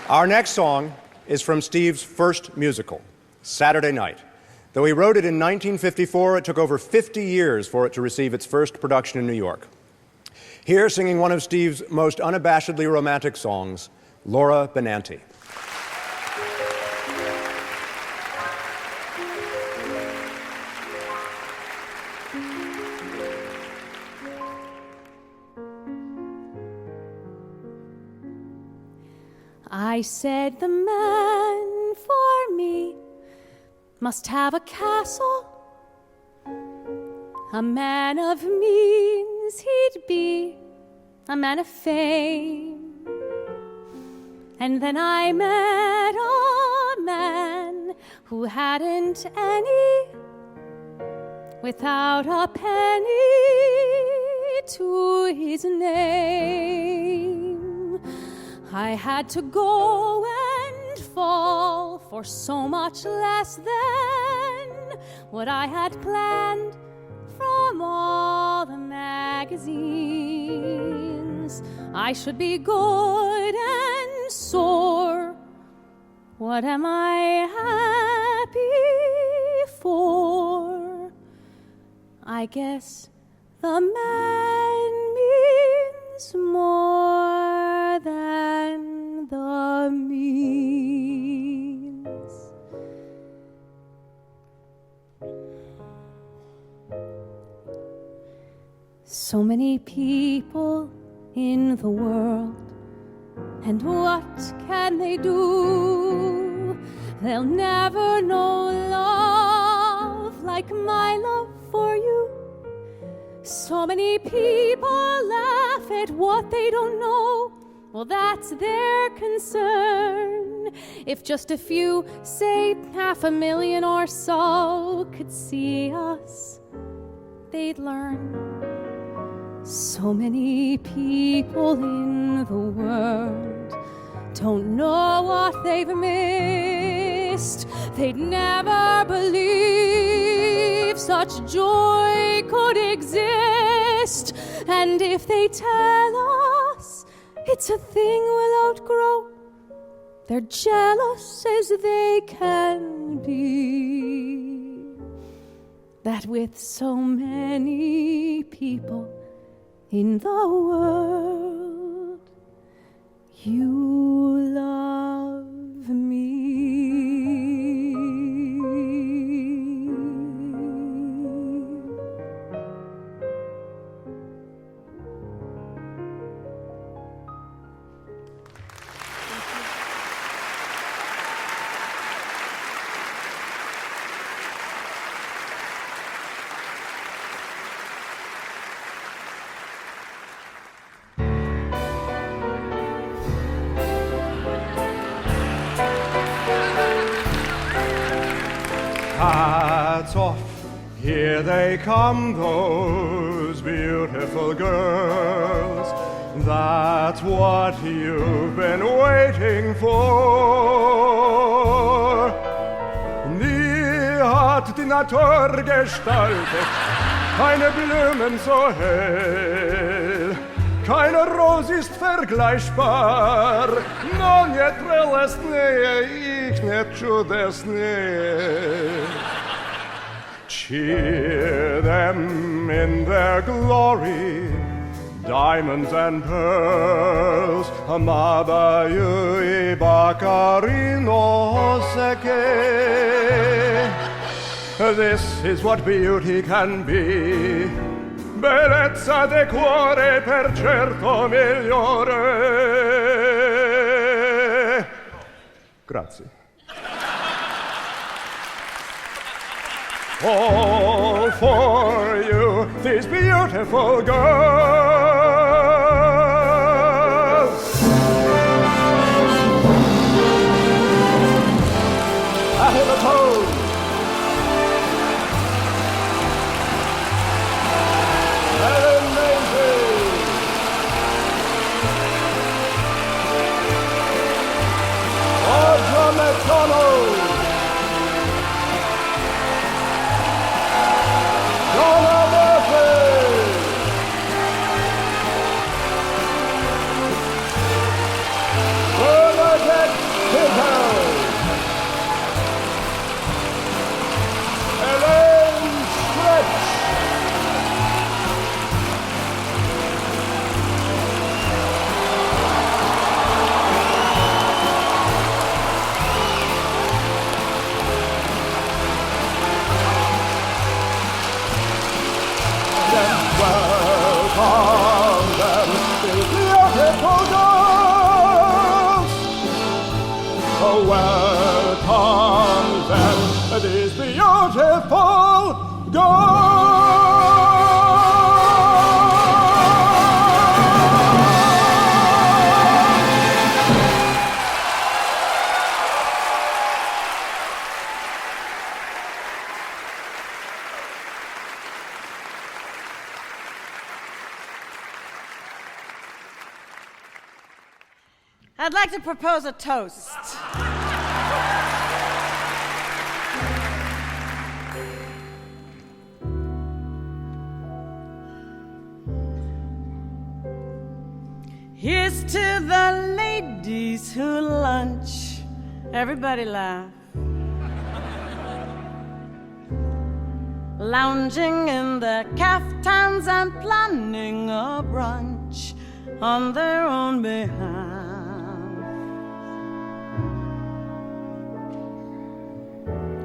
Our next song is from Steve's first musical, Saturday Night. Though he wrote it in 1954, it took over 50 years for it to receive its first production in New York. Here, singing one of Steve's most unabashedly romantic songs, Laura Benanti. I said the man for me must have a castle. A man of means he'd be, a man of fame. And then I met a man who hadn't any, without a penny to his name. I had to go and fall for so much less than what I had planned from all the magazines. I should be good and sore. What am I happy for? I guess the man means more than the means. So many people in the world, and what can they do? They'll never know love like my love for you. So many people laugh at what they don't know. Well, that's their concern. If just a few, say 500,000 or so, could see us, they'd learn. So many people in the world don't know what they've missed. They'd never believe such joy could exist. And if they tell us it's a thing we'll outgrow, they're jealous as they can be. That with so many people in the world, you love me. Hats off, here they come, those beautiful girls. That's what you've been waiting for. Nie hat die Natur gestaltet keine Blumen so hell. Keine Rose ist vergleichbar, no nie prelestnее ich nie чудеснее. Cheer them in their glory, diamonds and pearls, Amabayu I Bacarino Seke. This is what beauty can be, bellezza de cuore per certo migliore. Grazie. All for you, these beautiful girls. I hear the tone. is beautiful ghost. Oh, welcome then, these beautiful ghosts. I'd like to propose a toast. Here's to the ladies who lunch. Everybody laugh. Lounging in their caftans and planning a brunch on their own behalf.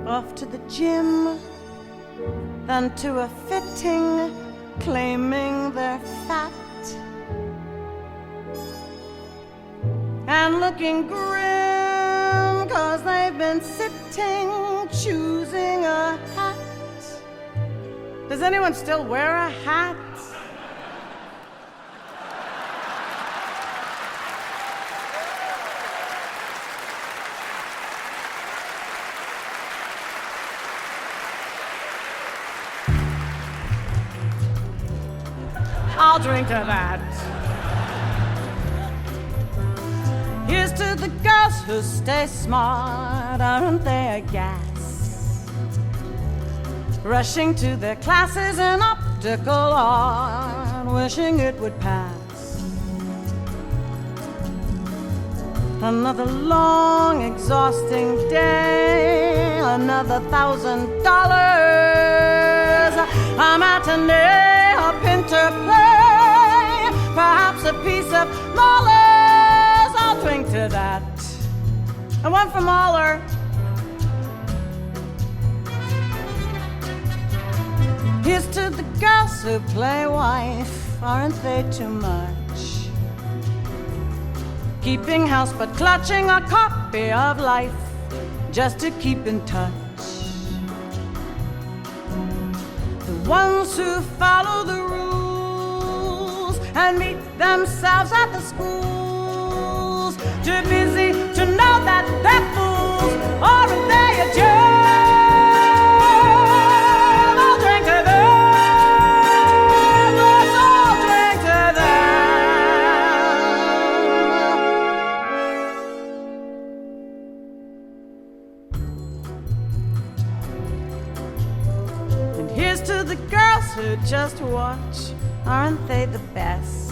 Off to the gym, then to a fitting, claiming they're fat and looking grim 'cause they've been sitting choosing a hat. Does anyone still wear a hat? I'll drink to that. Here's to the girls who stay smart, aren't they a gas? Rushing to their classes in optical art, wishing it would pass. Another long, exhausting day, another $1,000, a matinee, a pinter play, perhaps a piece of Mahler's. I'll drink to that. And one for Mahler. Here's to the girls who play wife, aren't they too much? Keeping house but clutching a copy of life just to keep in touch. The ones who follow the rules and meet themselves at the schools, too busy to know that they're fools, aren't they a jerk? I'll drink to them, let's all drink to them. And here's to the girls who just watch, aren't they the best?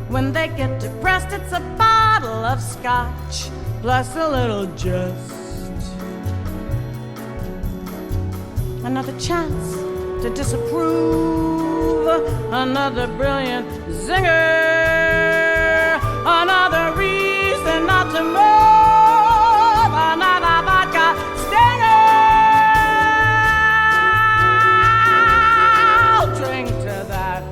When they get depressed, it's a bottle of scotch plus a little jest. Another chance to disapprove, another brilliant zinger, another reason not to move, another vodka stinger. I'll drink to that.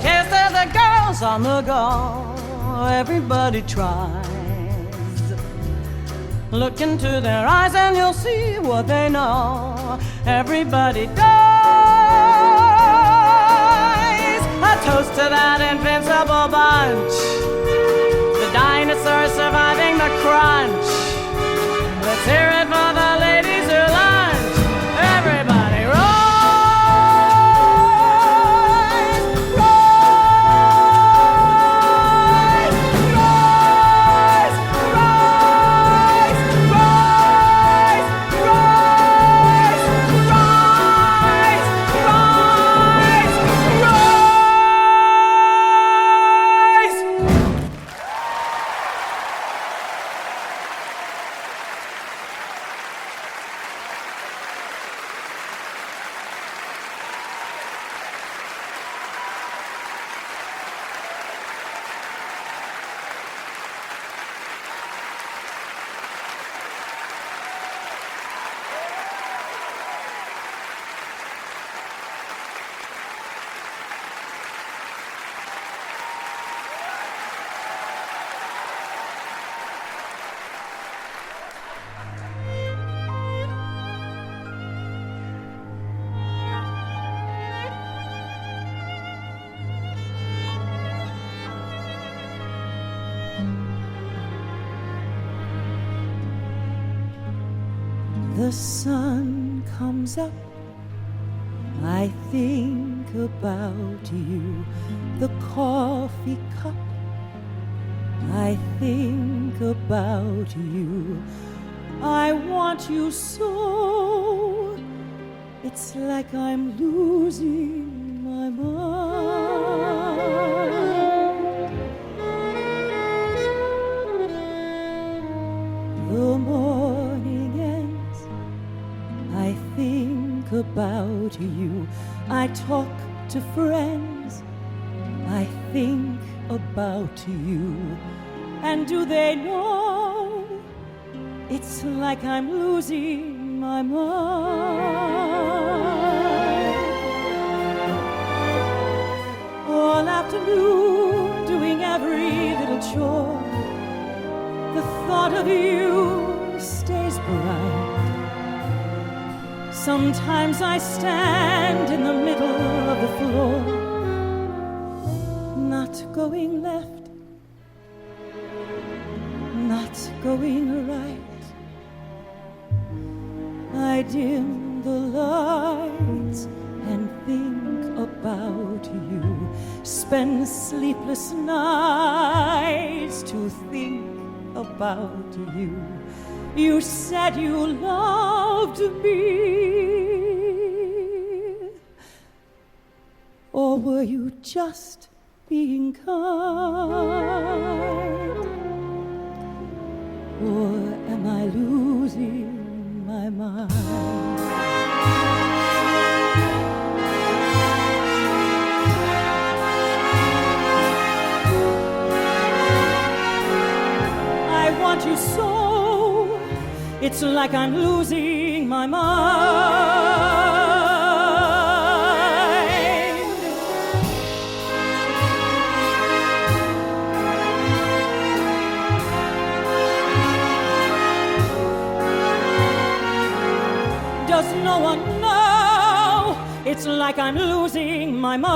Here's to the girls on the go, everybody tries. Look into their eyes and you'll see what they know. Everybody dies. A toast to that invincible bunch, the dinosaurs surviving the crunch. Let's hear it for the ladies who lunch. Everybody rise, rise, rise, rise, rise, rise, rise, rise, rise. the sun comes up, I think about you. The coffee cup, I think about you. I want you so, it's like I'm losing my mind. The morning ends, I think about you. I talk to friends, I think about you. And do they know, it's like I'm losing my mind. All afternoon, doing every little chore, the thought of you stays bright. Sometimes I stand in the middle of the floor, not going left, not going right. I dim the lights and think about you, spend sleepless nights to think about you. You said you loved me, or were you just being kind? Or am I losing my mind? I want you so, it's like I'm losing my mind. Does no one know? It's like I'm losing my mind.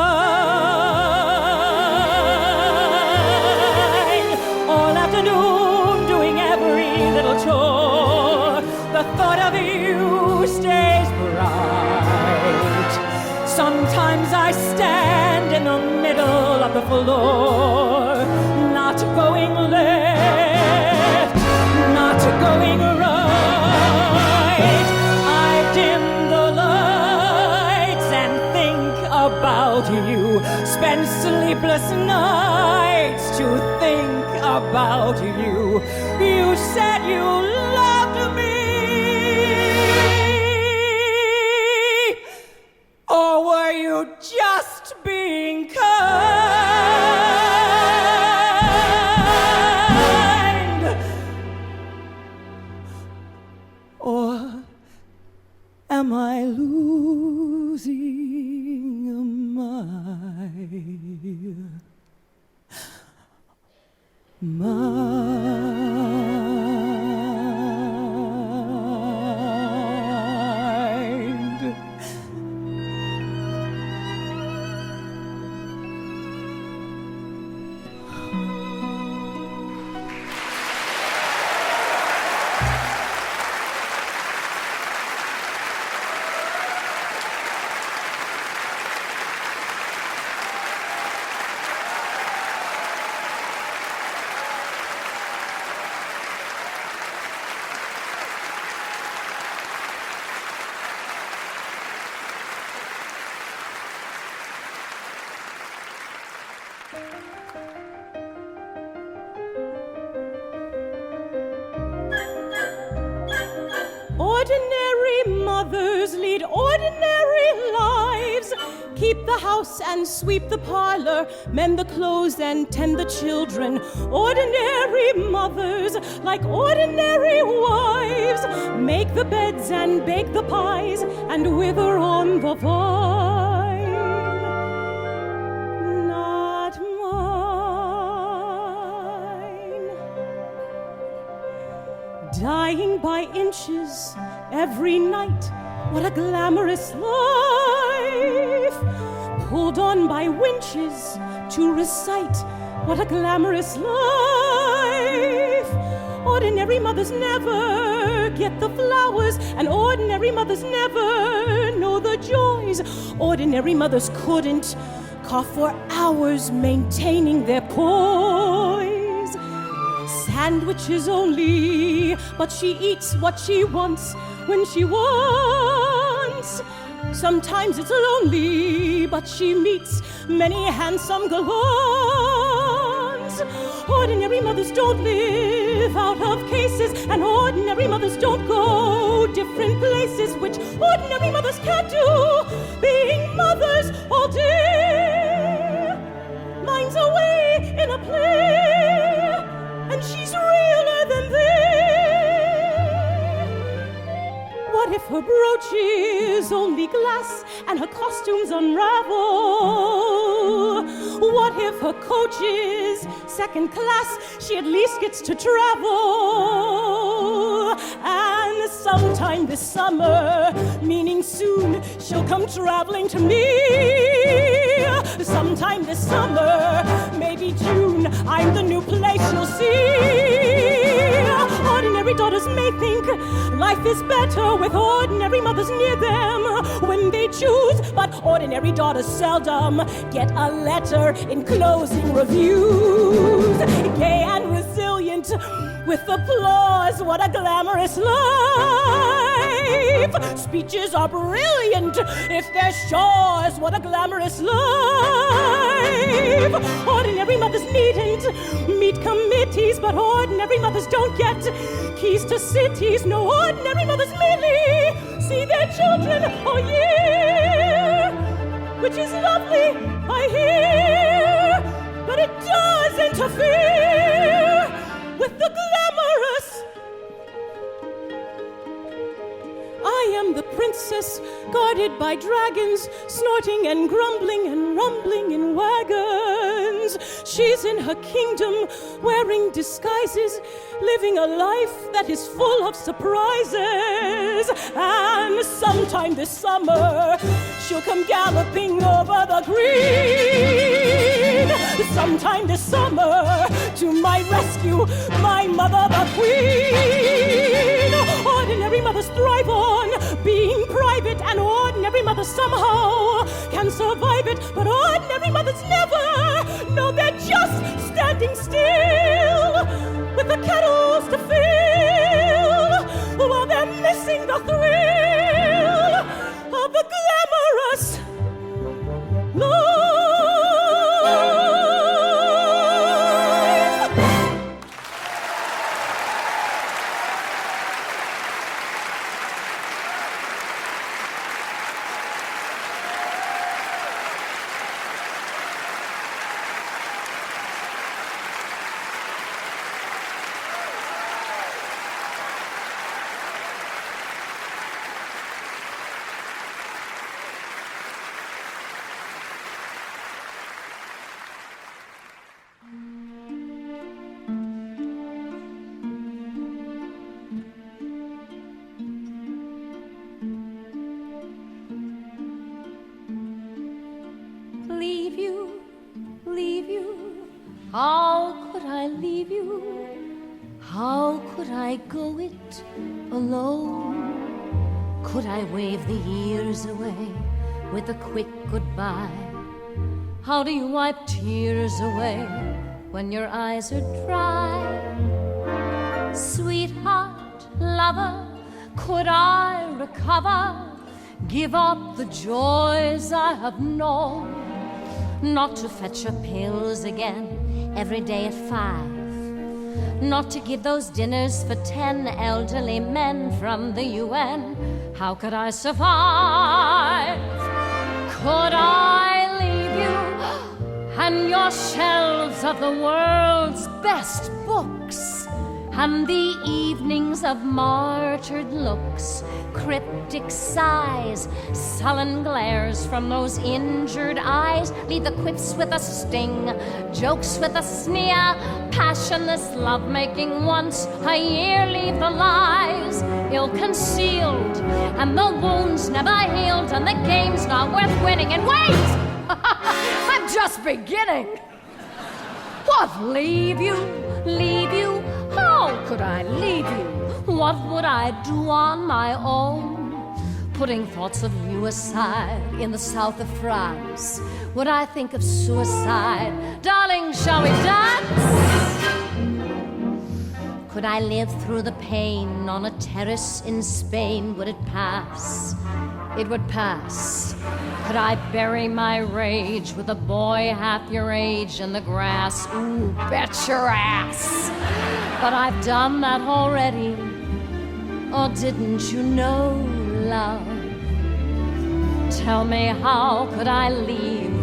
All afternoon, doing every little chore, the thought of you stays bright. Sometimes I stand in the middle of the floor, not going left, not going right. I dim the lights and think about you, spend sleepless nights to think about you. You said you loved me, or were you just being kind? Or am I losing my mind? Ordinary mothers lead ordinary lives. Keep the house and sweep the parlor, mend the clothes and tend the children. Ordinary mothers, like ordinary wives, make the beds and bake the pies and wither on the vine. Not mine. Dying by inches every night, what a glamorous life. Pulled on by winches to recite, what a glamorous life. Ordinary mothers never get the flowers, and ordinary mothers never know the joys. Ordinary mothers couldn't cough for hours, maintaining their poise. Sandwiches only, but she eats what she wants when she wants. Sometimes it's lonely, but she meets many handsome galons. Ordinary mothers don't live out of cases, and ordinary mothers don't go different places, which ordinary mothers can't do, being mothers all day. Mine's away in a play, and she's realer than they. What if her brooch is only glass and her costumes unravel? What if her coach is second class? She at least gets to travel. And sometime this summer, meaning soon, she'll come traveling to me. Sometime this summer, maybe June, I'm the new place you'll see. Ordinary daughters may think life is better with ordinary mothers near them when they choose, but ordinary daughters seldom get a letter in closing reviews. Gay and resilient with applause, what a glamorous life. Speeches are brilliant if they're shores, what a glamorous life. Ordinary mothers needn't meet committees, but ordinary mothers don't get keys to cities. No, ordinary mothers merely see their children all year, which is lovely, I hear, but it does interfere with the glamorous. I am the princess guarded by dragons, snorting and grumbling and rumbling in wagons. She's in her kingdom wearing disguises, living a life that is full of surprises. And sometime this summer, she'll come galloping over the green. Sometime this summer, to my rescue, my mother the queen. Ordinary mothers thrive on being private, and ordinary mothers somehow can survive it, but ordinary mothers never know they're just standing still with the kettles to fill, while they're missing the thrill of the glamorous life. How could I leave you? How could I go it alone? Could I wave the years away with a quick goodbye? How do you wipe tears away when your eyes are dry? Sweetheart, lover, could I recover? Give up the joys I have known, not to fetch your pills again every day at 5, not to give those dinners for 10 elderly men from the UN. How could I survive? Could I leave you and your shelves of the world's best books, and the evenings of martyred looks, cryptic sighs, sullen glares from those injured eyes? Leave the quips with a sting, jokes with a sneer, passionless lovemaking once a year. Leave the lies ill-concealed, and the wounds never healed, and the game's not worth winning. And wait! I'm just beginning. What, leave you? How could I leave you? What would I do on my own? Putting thoughts of you aside in the south of France, would I think of suicide? Darling, shall we dance? Could I live through the pain on a terrace in Spain? Would it pass? It would pass. Could I bury my rage with a boy half your age in the grass? Ooh, bet your ass. But I've done that already. Or didn't you know, love? Tell me, how could I leave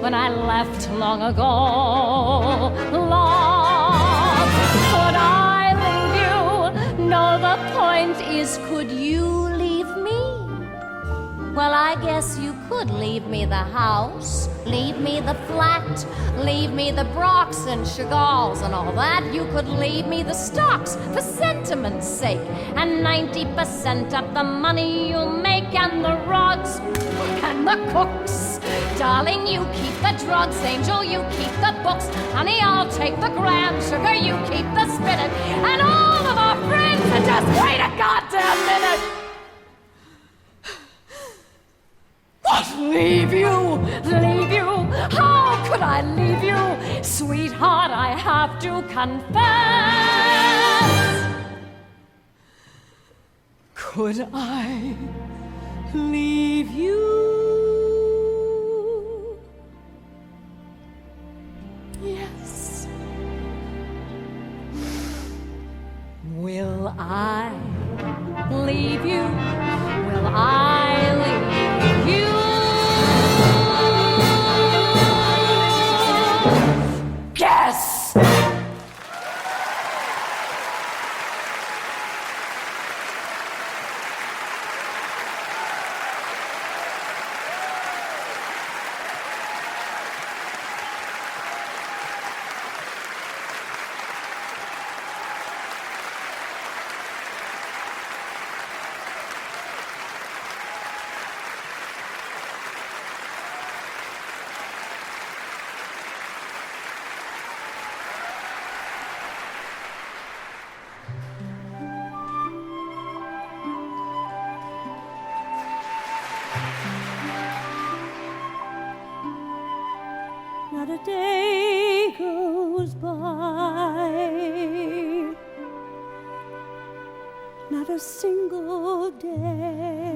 when I left long ago? Love, could I leave you? No, the point is, could you leave me? Well, I guess you could leave me the house, leave me the flat, leave me the Brocs and Chagalls and all that. You could leave me the stocks for sentiment's sake, and 90% of the money you make, and the rugs and the cooks. Darling, you keep the drugs, angel, you keep the books. Honey, I'll take the gram, sugar, you keep the spinach, and all of our friends, and just wait a goddamn minute. What? Leave you? Leave you? How could I leave you? Sweetheart, I have to confess. Could I leave you? Yes. Will I leave you? Will I leave you? Yes! Not a day goes by, not a single day,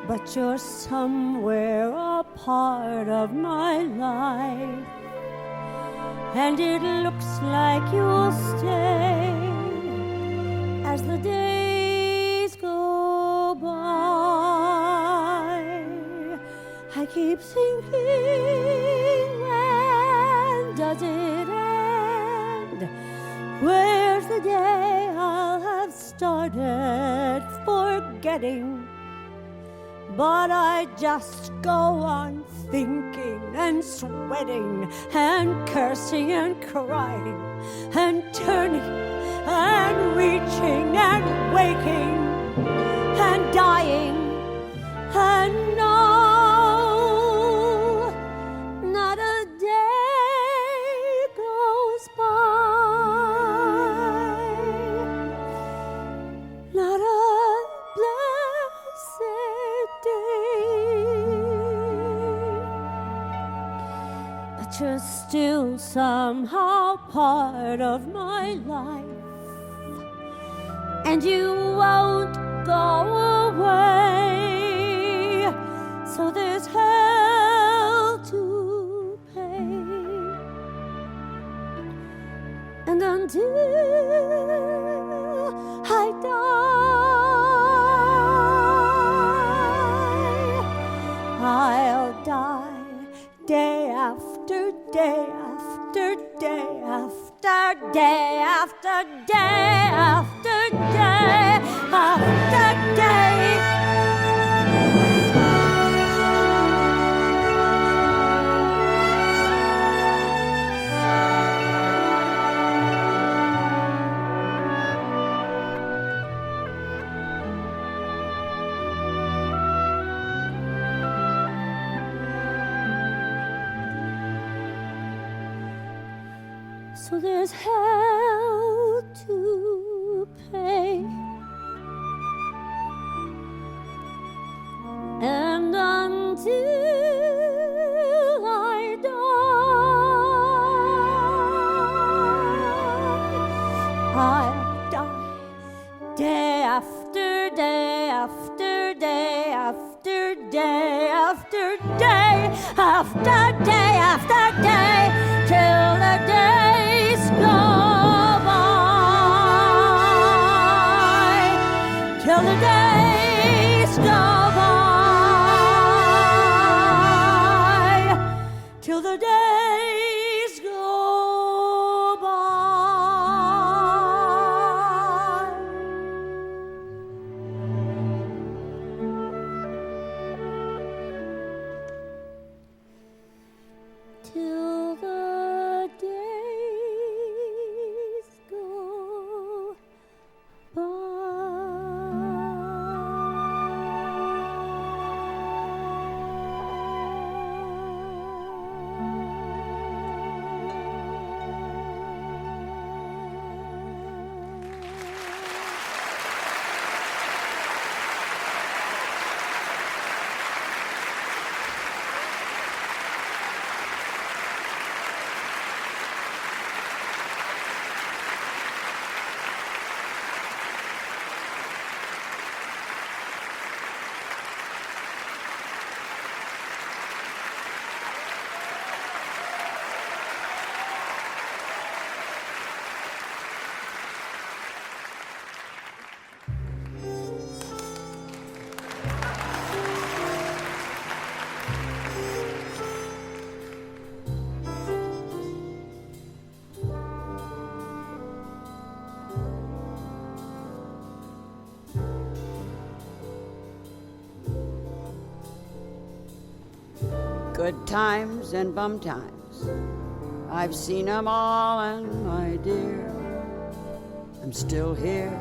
but you're somewhere a part of my life, and it looks like you'll stay as the days go by. I keep thinking, when does it end? Where's the day I'll have started forgetting? But I just go on thinking and sweating and cursing and crying and turning and reaching and waking and dying, and no, not a day goes by, not a blessed day, but you're still somehow part of my life, and you won't go away, so there's hell to pay, and until I die, I'll die day after day after day after day after day after day after day. So there's hell to pay. And until I die, I'll die day after day after day after day after day after day after day till the days go by, till the days go by, till the days go by. Till the days go by. Good times and bum times, I've seen 'em all, and my dear, I'm still here.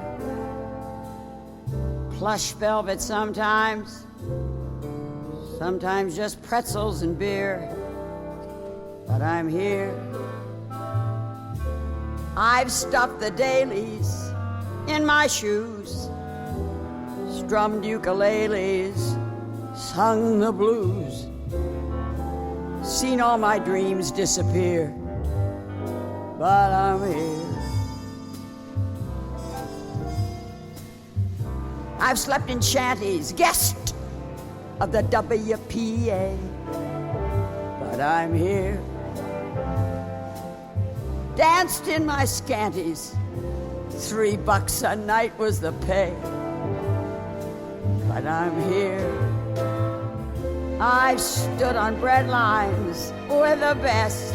Plush velvet sometimes, sometimes just pretzels and beer, but I'm here. I've stuffed the dailies in my shoes, strummed ukuleles, sung the blues, seen all my dreams disappear, but I'm here. I've slept in shanties, guest of the WPA, but I'm here. Danced in my scanties, $3 a night was the pay, but I'm here. I've stood on bread lines with the best,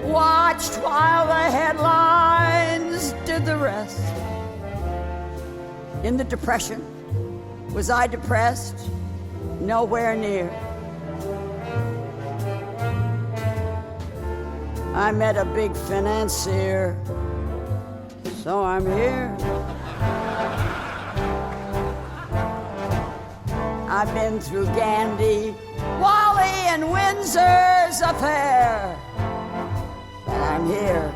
watched while the headlines did the rest. In the Depression, was I depressed? Nowhere near. I met a big financier, so I'm here. I've been through Gandhi, Wally, and Windsor's affair, but I'm here.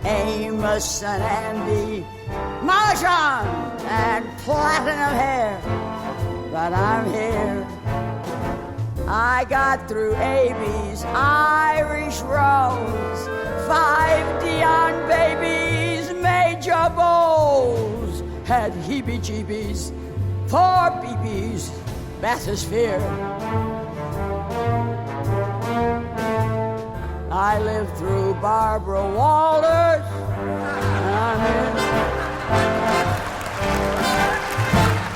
Amos and Andy, Mahjong and platinum hair, but I'm here. I got through Amy's Irish Rose, 5 Dion babies, Major Bowles, had heebie-jeebies, 4 BBs, bathysphere. I lived through Barbara Walters, and I'm in.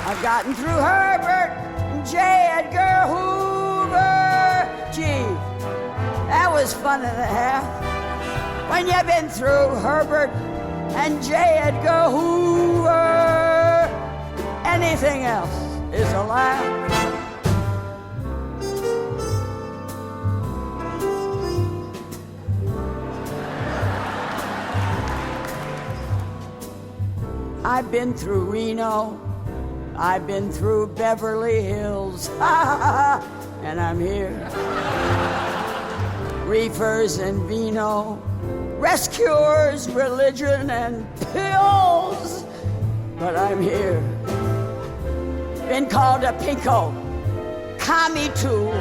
I've gotten through Herbert and J. Edgar Hoover. Gee, that was fun and a half. When you've been through Herbert and J. Edgar Hoover, anything else is a laugh. I've been through Reno, I've been through Beverly Hills, and I'm here. Reefers and vino, rescuers, religion, and pills. But I'm here. Been called a pinko, commie tool.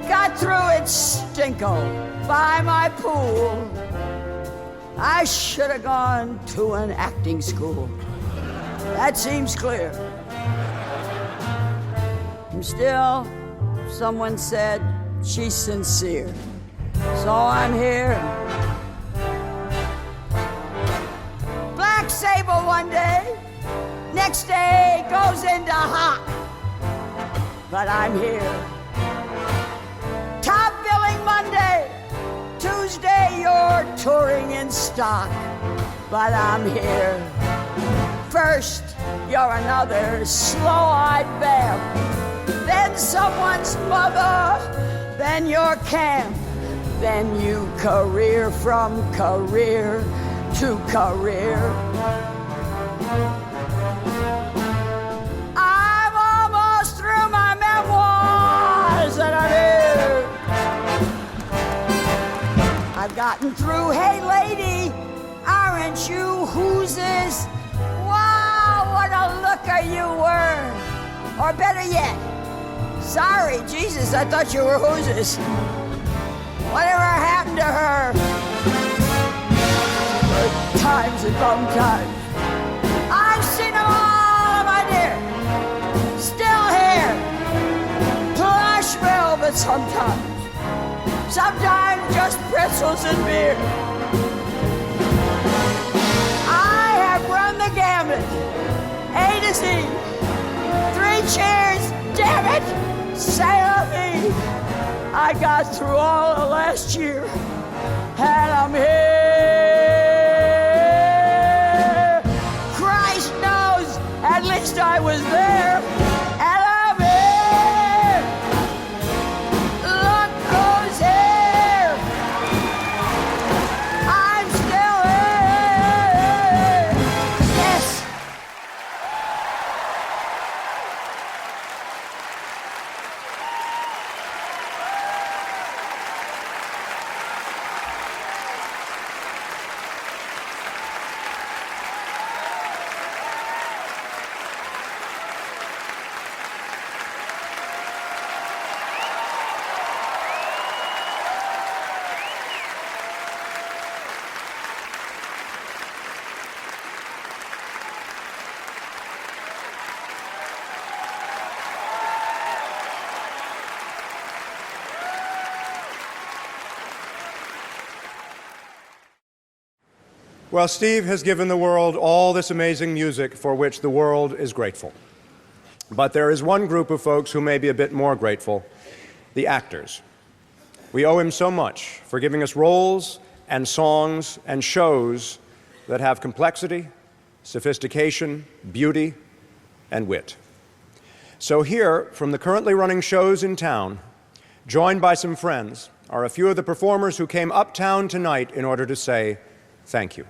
Got through it stinko by my pool. I should have gone to an acting school. That seems clear. And still, someone said she's sincere. So I'm here. Black Sable one day, next day goes into hock. But I'm here. Top billing Monday, Tuesday you're touring in stock. But I'm here. First, you're another slow-eyed bam. Then someone's mother, then your camp. Then you career from career to career. I'm almost through my memoirs and I'm here. I've gotten through, hey lady, aren't you whooses? Wow, what a looker you were. Or better yet, sorry, Jesus, I thought you were whooses. Whatever happened to her? Good times and bum times. I've seen them all, my dear. Still here. Plush velvet sometimes. Sometimes just pretzels and beer. I have run the gamut. A to Z. 3 cheers, damn it. Say la vie. I got through all of last year, and I'm here. Christ knows, at least I was there, and I'm here. Look who's here. I'm still here. Yes. Well, Steve has given the world all this amazing music for which the world is grateful. But there is one group of folks who may be a bit more grateful, the actors. We owe him so much for giving us roles and songs and shows that have complexity, sophistication, beauty, and wit. So here, from the currently running shows in town, joined by some friends, are a few of the performers who came uptown tonight in order to say thank you.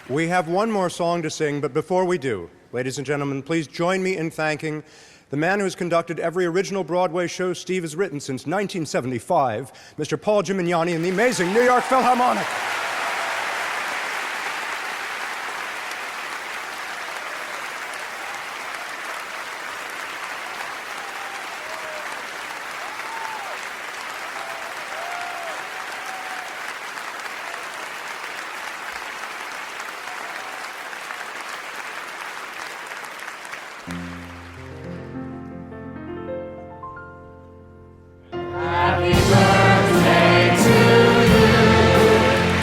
We have one more song to sing, but before we do, ladies and gentlemen, please join me in thanking the man who has conducted every original Broadway show Steve has written since 1975, Mr. Paul Gimignani and the amazing New York Philharmonic. Happy birthday to you.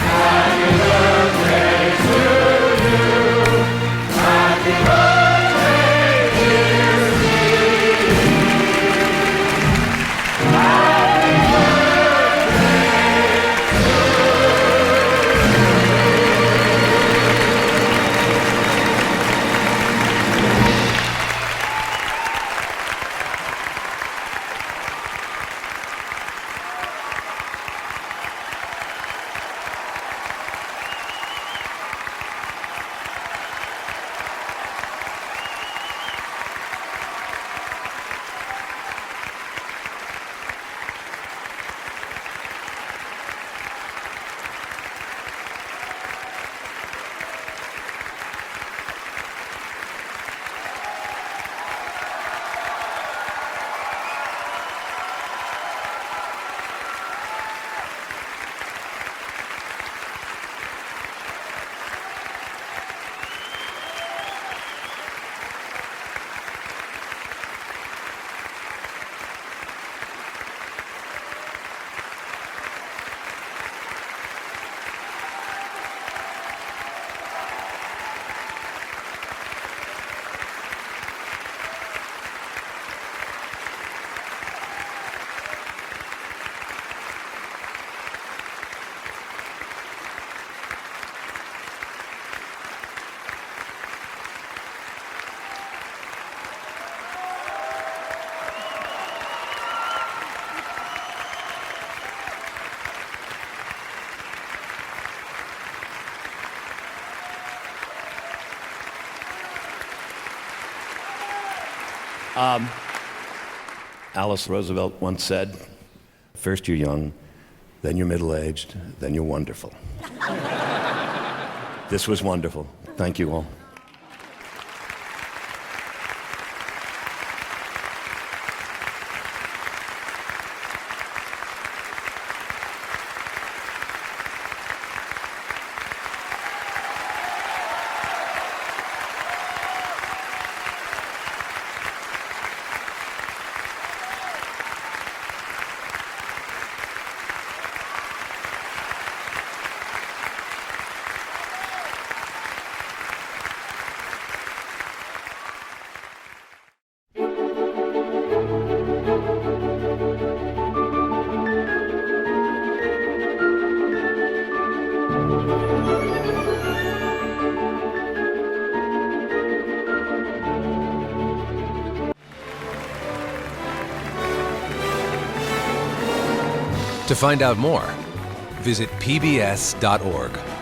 Happy birthday to you. Happy birthday, dear Steve. Happy Alice Roosevelt once said, first you're young, then you're middle-aged, then you're wonderful. This was wonderful. Thank you all. To find out more, visit pbs.org.